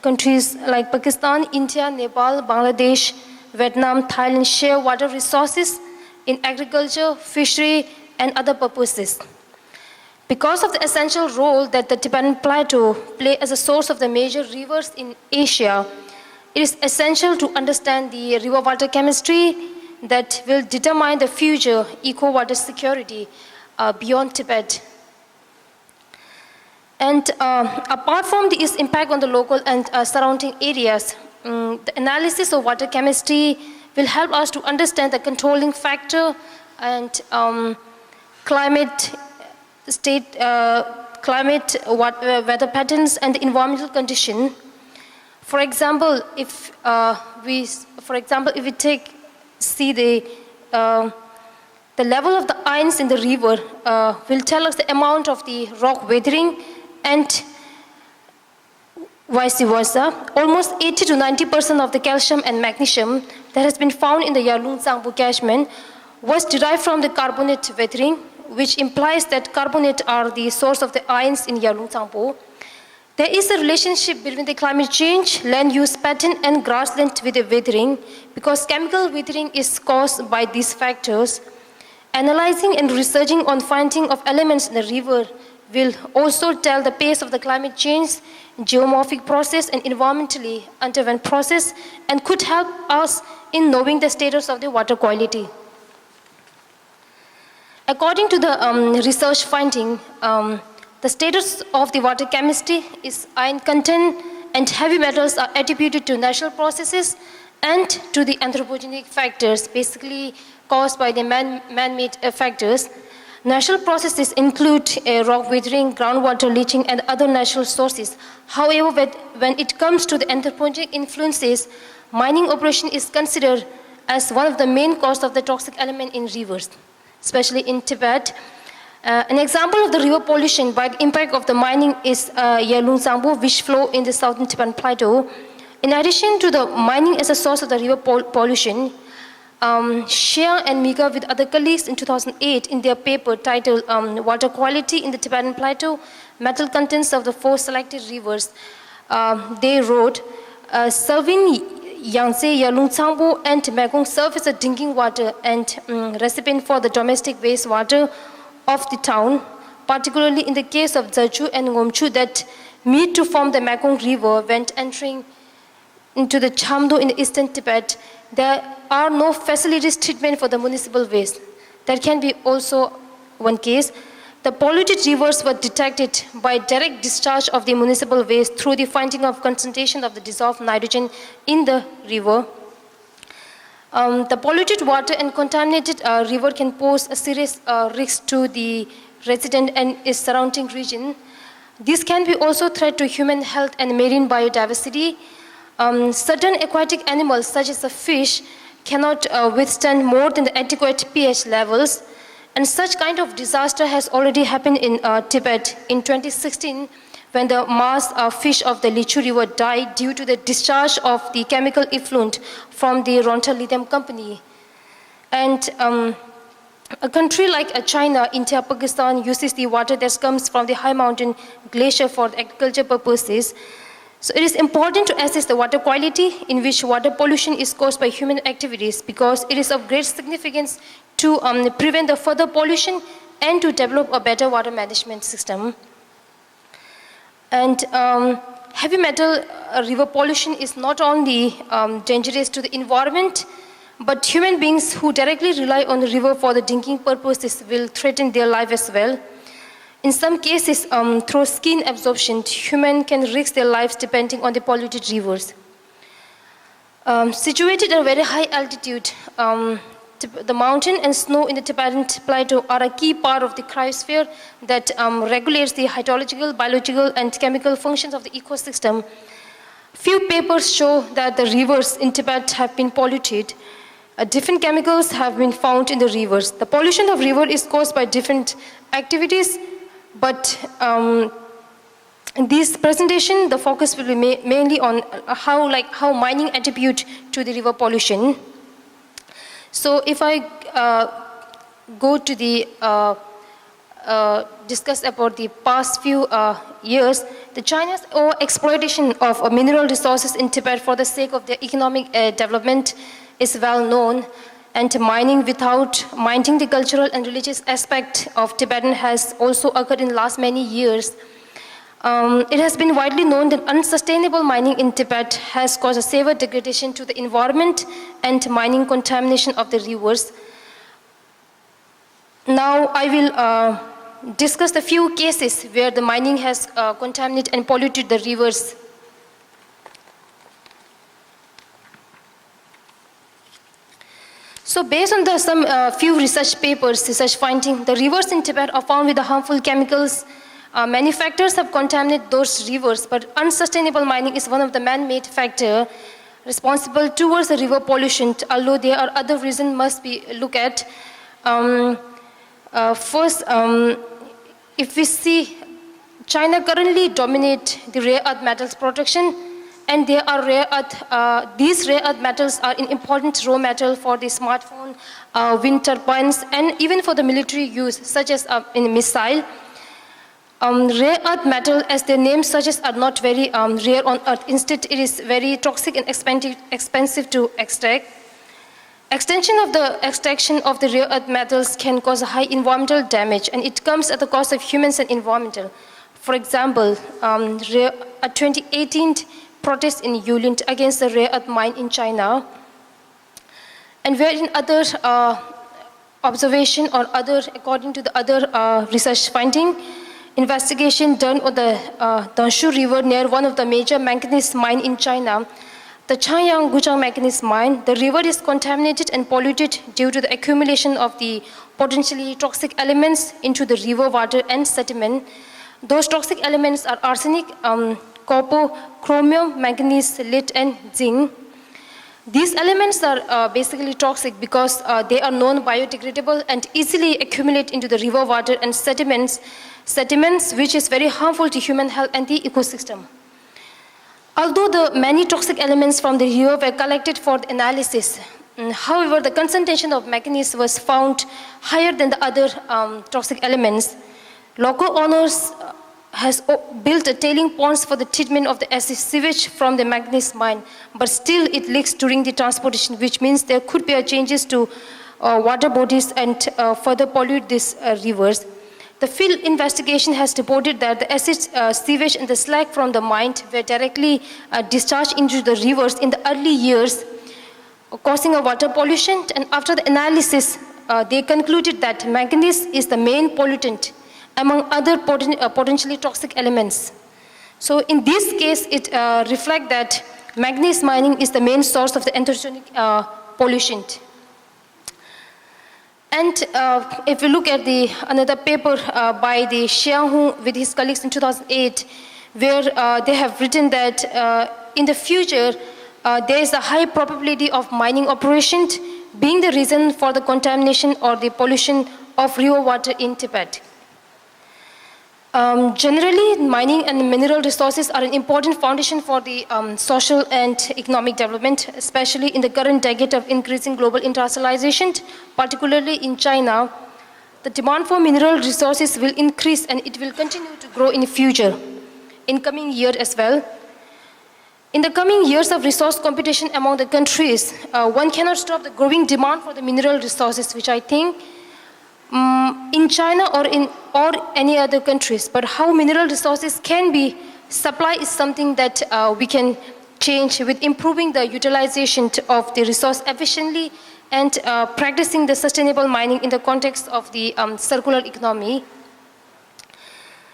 countries like Pakistan, India, Nepal, Bangladesh, Vietnam, Thailand share water resources in agriculture, fishery, and other purposes. Because of the essential role that the Tibetan Plateau plays as a source of the major rivers in Asia, it is essential to understand the river water chemistry that will determine the future eco-water security beyond Tibet. And apart from its impact on the local and surrounding areas, the analysis of water chemistry will help us to understand the controlling factor and climate weather patterns, and the environmental condition. For example, if we see the level of the ions in the river will tell us the amount of the rock weathering, and vice versa. Almost 80 to 90% of the calcium and magnesium that has been found in the Yarlung Tsangpo catchment was derived from the carbonate weathering, which implies that carbonate are the source of the ions in Yarlung Tsangpo. There is a relationship between the climate change, land use pattern, and grassland with the weathering, because chemical weathering is caused by these factors. Analyzing and researching on finding of elements in the river will also tell the pace of the climate change, geomorphic process, and environmentally intervened process, and could help us in knowing the status of the water quality. According to the research finding, the status of the water chemistry is iron content and heavy metals are attributed to natural processes and to the anthropogenic factors, basically caused by the man-made factors. Natural processes include rock weathering, groundwater leaching, and other natural sources. However, when it comes to the anthropogenic influences, mining operation is considered as one of the main causes of the toxic element in rivers, especially in Tibet. An example of the river pollution by the impact of the mining is Yalung-Zangbo, which flow in the southern Tibetan Plateau. In addition to the mining as a source of the river pollution, Xia and Miga with other colleagues in 2008 in their paper titled Water Quality in the Tibetan Plateau, Metal Contents of the 4 Selected Rivers, they wrote, serving Yangtze, Yalung-Zangbo and Mekong serve as a drinking water and recipient for the domestic wastewater of the town, particularly in the case of Zerchu and Ngomchu that meet to form the Mekong River when entering into the Chamdo in eastern Tibet. There are no facilities treatment for the municipal waste. That can be also one case. The polluted rivers were detected by direct discharge of the municipal waste through the finding of concentration of the dissolved nitrogen in the river. The polluted water and contaminated river can pose a serious risk to the resident and its surrounding region. This can be also a threat to human health and marine biodiversity. Certain aquatic animals, such as the fish, cannot withstand more than the adequate pH levels. And such kind of disaster has already happened in Tibet in 2016 when the mass fish of the Lichu River died due to the discharge of the chemical effluent from the Ronta Lithium Company. And a country like China, India, Pakistan uses the water that comes from the high mountain glacier for agriculture purposes. So it is important to assess the water quality in which water pollution is caused by human activities because it is of great significance to prevent the further pollution and to develop a better water management system. And heavy metal river pollution is not only dangerous to the environment, but human beings who directly rely on the river for the drinking purposes will threaten their life as well. In some cases, through skin absorption, humans can risk their lives depending on the polluted rivers. Situated at a very high altitude, the mountain and snow in the Tibetan Plateau are a key part of the cryosphere that regulates the hydrological, biological, and chemical functions of the ecosystem. Few papers show that the rivers in Tibet have been polluted. Different chemicals have been found in the rivers. The pollution of river is caused by different activities, but in this presentation, the focus will be mainly on how mining attribute to the river pollution. So if I go to the discuss about the past few years, the China's exploitation of mineral resources in Tibet for the sake of their economic development is well known, and mining without minding the cultural and religious aspect of Tibetan has also occurred in the last many years. It has been widely known that unsustainable mining in Tibet has caused a severe degradation to the environment and mining contamination of the rivers. Now I will discuss the few cases where the mining has contaminated and polluted the rivers. So based on some few research papers, research finding, the rivers in Tibet are found with the harmful chemicals. Many factors have contaminated those rivers, but unsustainable mining is one of the man-made factors responsible towards the river pollution, although there are other reasons must be looked at. First, if we see China currently dominates the rare earth metals production, and there are rare earth, these rare earth metals are an important raw metal for the smartphone, wind turbines, and even for the military use, such as in missile. Rare earth metal, as their name suggests, are not very rare on earth. Instead, it is very toxic and expensive to extract. Extension of the extraction of the rare earth metals can cause a high environmental damage, and it comes at the cost of humans and environmental. For example, a 2018 protest in Yulin against the rare earth mine in China, and where in other observation or other, according to the other research finding, investigation done on the Danshu River near one of the major manganese mine in China, the Changyang Guzhang manganese mine, the river is contaminated and polluted due to the accumulation of the potentially toxic elements into the river water and sediment. Those toxic elements are arsenic, copper, chromium, manganese, lead, and zinc. These elements are basically toxic because they are non-biodegradable and easily accumulate into the river water and sediments which is very harmful to human health and the ecosystem. Although the many toxic elements from the river were collected for the analysis, however, the concentration of manganese was found higher than the other toxic elements. Local owners has built a tailing ponds for the treatment of the acid sewage from the manganese mine, but still it leaks during the transportation, which means there could be changes to water bodies and further pollute these rivers. The field investigation has reported that the acid sewage and the slag from the mine were directly discharged into the rivers in the early years, causing a water pollution, and after the analysis, they concluded that manganese is the main pollutant among other potentially toxic elements. So in this case, it reflects that manganese mining is the main source of the anthropogenic pollution. And if we look at another paper by the Xiang Hu with his colleagues in 2008, where they have written that in the future, there is a high probability of mining operations being the reason for the contamination or the pollution of river water in Tibet. Generally, mining and mineral resources are an important foundation for the social and economic development, especially in the current decade of increasing global industrialization, particularly in China. The demand for mineral resources will increase and it will continue to grow in the future, in coming years as well. In the coming years of resource competition among the countries, one cannot stop the growing demand for the mineral resources, which I think in China or any other countries, but how mineral resources can be supplied is something that we can change with improving the utilization of the resource efficiently and practicing the sustainable mining in the context of the circular economy.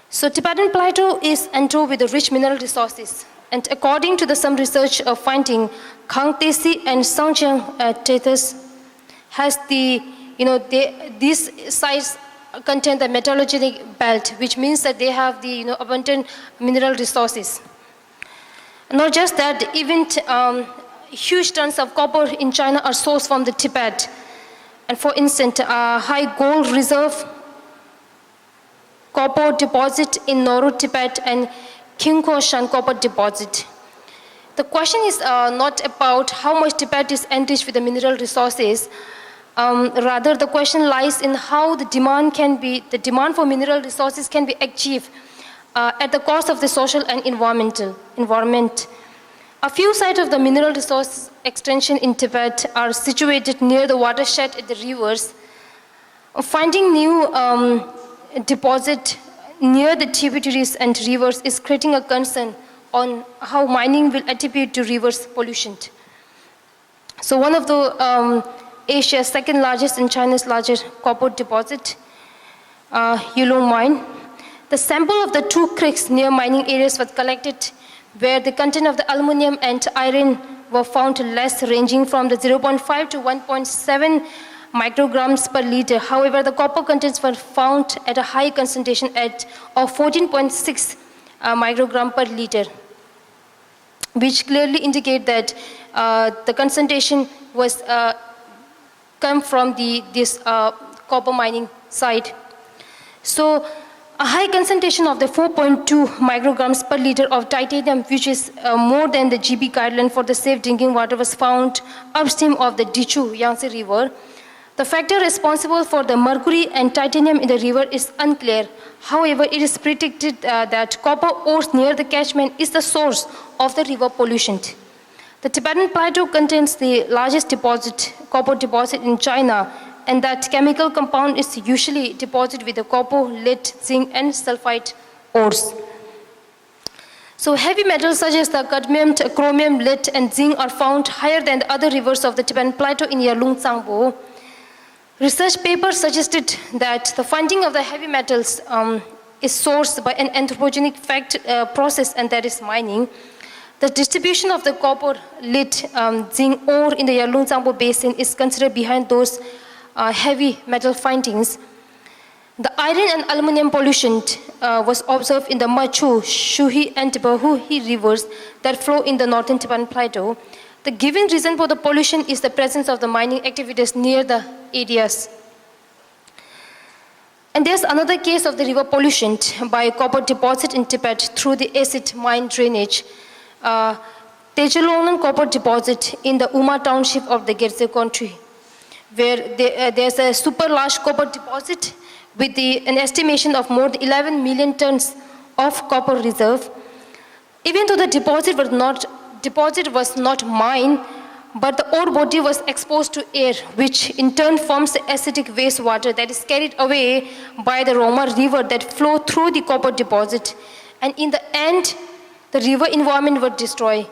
So Tibetan Plateau is endowed with the rich mineral resources, and according to some research finding, Khangtesi and Sangjiang Tethas has these sites contain the metallogenic belt, which means that they have the abundant mineral resources. Not just that, even huge tons of copper in China are sourced from the Tibet. And for instance, a high gold reserve copper deposit in Noru, Tibet, and Kinkoshan copper deposit. The question is not about how much Tibet is enriched with the mineral resources. Rather, the question lies in how the demand for mineral resources can be achieved at the cost of the social and environment. A few sites of the mineral resource extraction in Tibet are situated near the watershed at the rivers. Finding new deposit near the tributaries and rivers is creating a concern on how mining will attribute to rivers pollution. So one of the Asia's second largest and China's largest copper deposit, Yulong mine. The sample of the two creeks near mining areas was collected where the content of the aluminum and iron were found less, ranging from the 0.5 to 1.7 micrograms per liter. However, the copper contents were found at a high concentration of 14.6 microgram per liter, which clearly indicate that the concentration was come from this copper mining site. So a high concentration of the 4.2 micrograms per liter of titanium, which is more than the GB guideline for the safe drinking water, was found upstream of the Dichu Yangtze River. The factor responsible for the mercury and titanium in the river is unclear. However, it is predicted that copper ores near the catchment is the source of the river pollution. The Tibetan Plateau contains the largest copper deposit in China, and that chemical compound is usually deposited with the copper, lead, zinc, and sulfide ores. So heavy metals such as the cadmium, chromium, lead, and zinc are found higher than the other rivers of the Tibetan Plateau in Yarlung Tsangpo. Research papers suggested that the finding of the heavy metals is sourced by an anthropogenic process, and that is mining. The distribution of the copper, lead, zinc ore in the Yarlung Tsangpo basin is considered behind those heavy metal findings. The iron and aluminum pollution was observed in the Machu, Shuhi, and Bahuhi rivers that flow in the northern Tibetan Plateau. The given reason for the pollution is the presence of the mining activities near the areas. And there's another case of the river pollution by copper deposit in Tibet through the acid mine drainage. Tejalongan copper deposit in the Uma township of the Gyetse country, where there's a super large copper deposit with an estimation of more than 11 million tons of copper reserve. Even though the deposit was not mined, but the ore body was exposed to air, which in turn forms the acidic wastewater that is carried away by the Roma river that flow through the copper deposit. And in the end, the river environment was destroyed.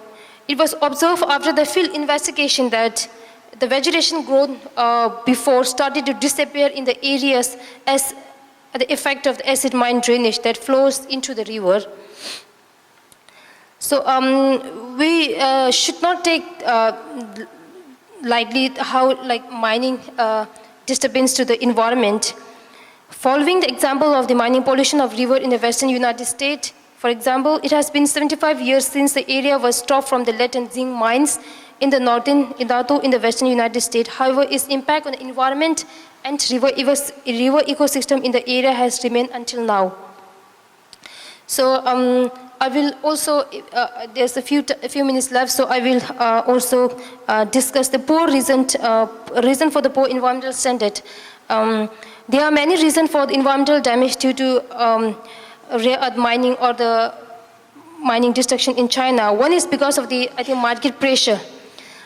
It was observed after the field investigation that the vegetation grown before started to disappear in the areas as the effect of the acid mine drainage that flows into the river. So we should not take lightly how mining disturbance to the environment. Following the example of the mining pollution of river in the western United States, for example, it has been 75 years since the area was stopped from the lead and zinc mines in the northern Idaho in the western United States. However, its impact on the environment and river ecosystem in the area has remained until now. So I will also, there's a few minutes left, so I will also discuss the poor reason for the poor environmental standard. There are many reasons for the environmental damage due to rare earth mining or the mining destruction in China. One is because of the, market pressure.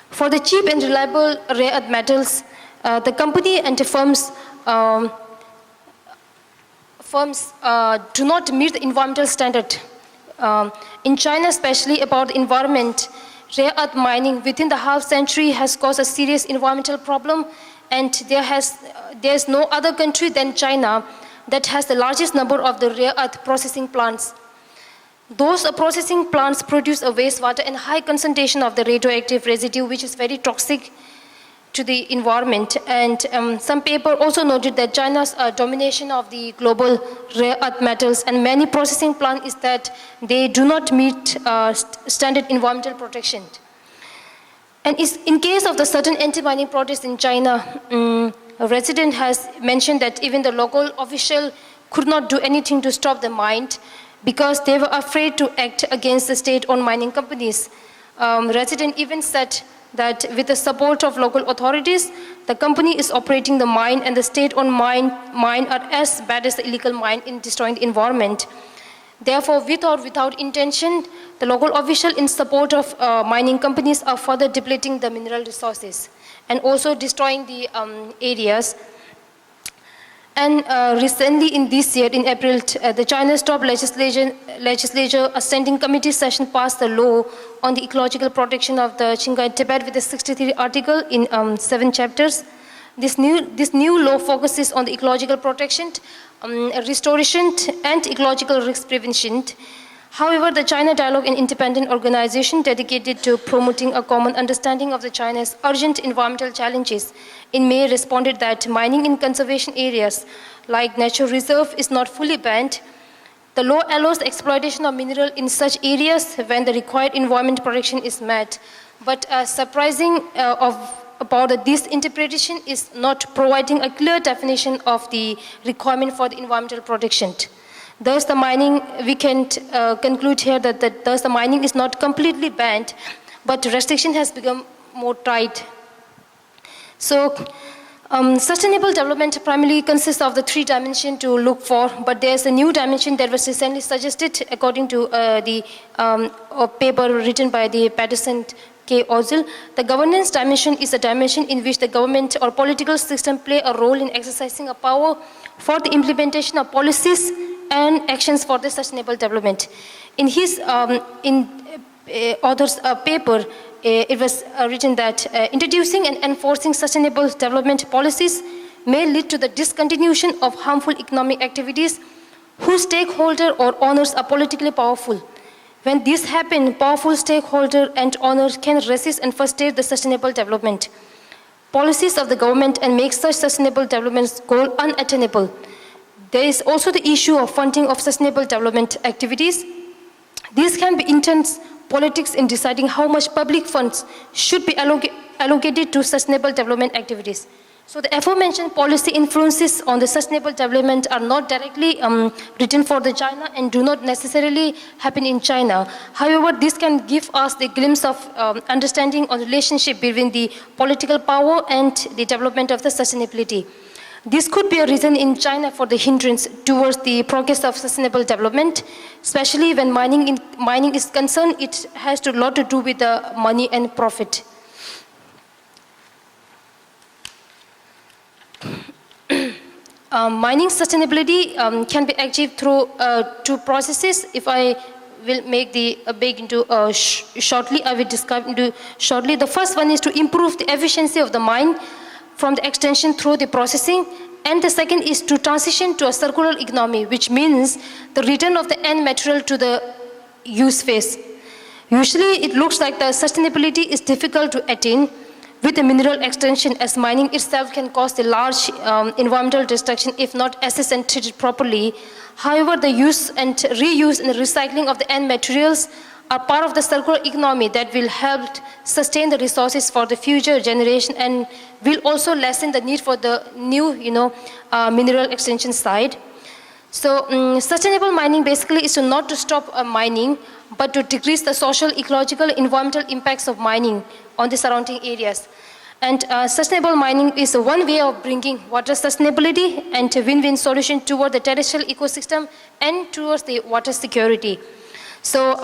For the cheap and reliable rare earth metals, the company and the firms do not meet the environmental standard. In China, especially about the environment, rare earth mining within the half century has caused a serious environmental problem, and there's no other country than China that has the largest number of the rare earth processing plants. Those processing plants produce a wastewater and high concentration of the radioactive residue, which is very toxic to the environment. And some paper also noted that China's domination of the global rare earth metals and many processing plants is that they do not meet standard environmental protection. And in case of the certain anti-mining protests in China, a resident has mentioned that even the local official could not do anything to stop the mine because they were afraid to act against the state-owned mining companies. Resident even said that with the support of local authorities, the company is operating the mine and the state-owned mine are as bad as the illegal mine in destroying the environment. Therefore, with or without intention, the local official in support of mining companies are further depleting the mineral resources and also destroying the areas. And recently in this year, in April, the China's top legislature, a standing committee session passed the law on the ecological protection of the Qinghai Tibet with a 63 article in 7 chapters. This new law focuses on the ecological protection, restoration, and ecological risk prevention. However, the China Dialogue, an independent organization dedicated to promoting a common understanding of the China's urgent environmental challenges, in May responded that mining in conservation areas like natural reserve is not fully banned. The law allows the exploitation of mineral in such areas when the required environment protection is met. But surprising about this interpretation is not providing a clear definition of the requirement for the environmental protection. Thus, the mining, we can conclude here that thus the mining is not completely banned, but restriction has become more tight. So, sustainable development primarily consists of the 3 dimensions to look for, but there's a new dimension that was recently suggested according to the paper written by the Patterson K. Ozil. The governance dimension is a dimension in which the government or political system play a role in exercising a power for the implementation of policies and actions for the sustainable development. In his author's paper, it was written that introducing and enforcing sustainable development policies may lead to the discontinuation of harmful economic activities whose stakeholder or owners are politically powerful. When this happens, powerful stakeholder and owners can resist and frustrate the sustainable development policies of the government and make such sustainable development goal unattainable. There is also the issue of funding of sustainable development activities. These can be in turn politics in deciding how much public funds should be allocated to sustainable development activities. So the aforementioned policy influences on the sustainable development are not directly written for the China and do not necessarily happen in China. However, this can give us the glimpse of understanding on the relationship between the political power and the development of the sustainability. This could be a reason in China for the hindrance towards the progress of sustainable development, especially when mining is concerned. It has a lot to do with the money and profit. Mining sustainability can be achieved through two processes. If I will make the big into shortly, I will describe into shortly. The first one is to improve the efficiency of the mine from the extension through the processing, and the second is to transition to a circular economy, which means the return of the end material to the use phase. Usually, it looks like the sustainability is difficult to attain with the mineral extraction, as mining itself can cause a large environmental destruction if not assessed and treated properly. However, the use and reuse and recycling of the end materials are part of the circular economy that will help sustain the resources for the future generation and will also lessen the need for the new, mineral extension side. So sustainable mining basically is not to stop mining, but to decrease the social, ecological, environmental impacts of mining on the surrounding areas. And sustainable mining is one way of bringing water sustainability and a win-win solution toward the terrestrial ecosystem and towards the water security. So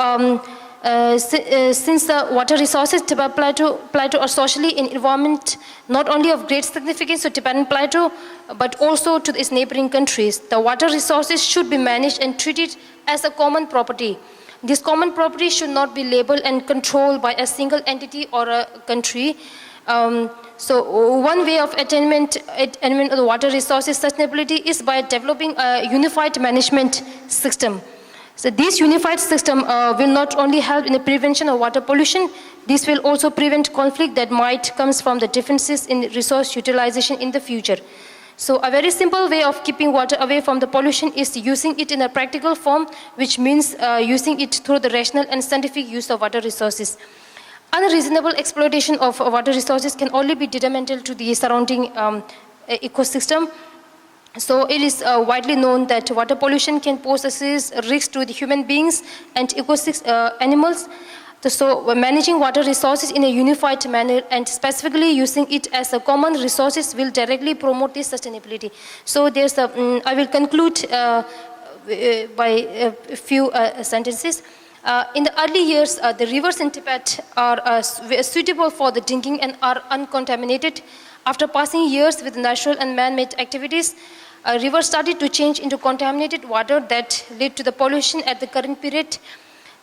since the water resources Tibetan Plateau are socially in environment not only of great significance to Tibetan Plateau, but also to its neighboring countries, the water resources should be managed and treated as a common property. This common property should not be labeled and controlled by a single entity or a country. So one way of attainment of the water resources sustainability is by developing a unified management system. So this unified system will not only help in the prevention of water pollution, this will also prevent conflict that might come from the differences in resource utilization in the future. So a very simple way of keeping water away from the pollution is using it in a practical form, which means using it through the rational and scientific use of water resources. Unreasonable exploitation of water resources can only be detrimental to the surrounding ecosystem. So it is widely known that water pollution can pose a serious risk to the human beings and animals. So managing water resources in a unified manner and specifically using it as a common resources will directly promote this sustainability. So there's I will conclude by a few sentences. In the early years, the rivers in Tibet are suitable for the drinking and are uncontaminated. After passing years with natural and man-made activities, rivers started to change into contaminated water that led to the pollution at the current period.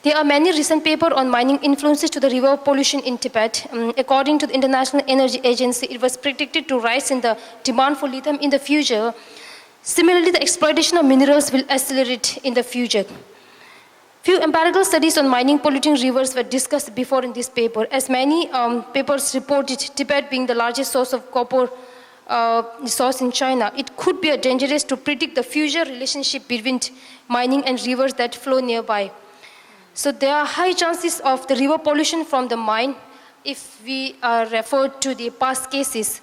There are many recent papers on mining influences to the river pollution in Tibet. According to the International Energy Agency, it was predicted to rise in the demand for lithium in the future. Similarly, the exploitation of minerals will accelerate in the future. Few empirical studies on mining polluting rivers were discussed before in this paper. As many papers reported Tibet being the largest source of copper resource in China, it could be dangerous to predict the future relationship between mining and rivers that flow nearby. So there are high chances of the river pollution from the mine if we refer to the past cases.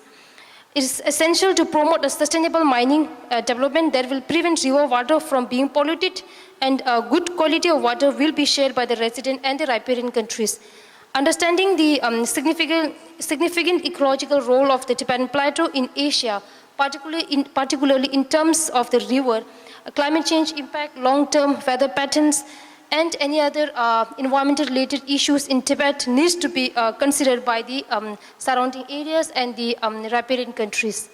It is essential to promote a sustainable mining development that will prevent river water from being polluted, and good quality of water will be shared by the resident and the riparian countries. Understanding the significant ecological role of the Tibetan Plateau in Asia, particularly in terms of the river, climate change impact, long-term weather patterns, and any other environmental-related issues in Tibet needs to be considered by the surrounding areas and the riparian countries.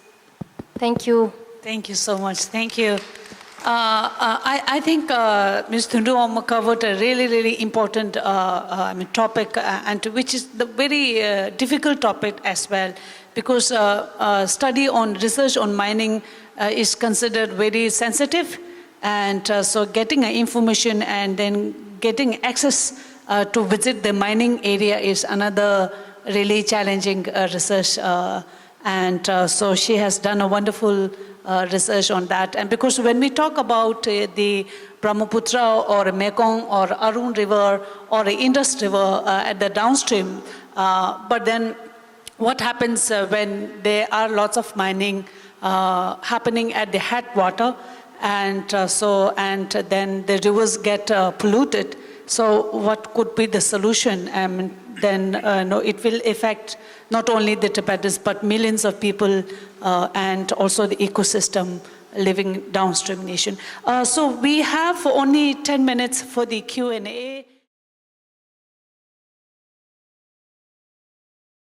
Thank you. Thank you so much. Thank you. I think Ms. Thundu covered a really, really important topic, and which is the very difficult topic as well, because study on research on mining is considered very sensitive. And so getting information and then getting access to visit the mining area is another really challenging research. So she has done a wonderful research on that. And because when we talk about the Brahmaputra or Mekong or Arun River or Indus River at the downstream, but then what happens when there are lots of mining happening at the headwater, and then the rivers get polluted. So what could be the solution? Then it will affect not only the Tibetans but millions of people and also the ecosystem living downstream nation. So we have only 10 minutes for the Q&A.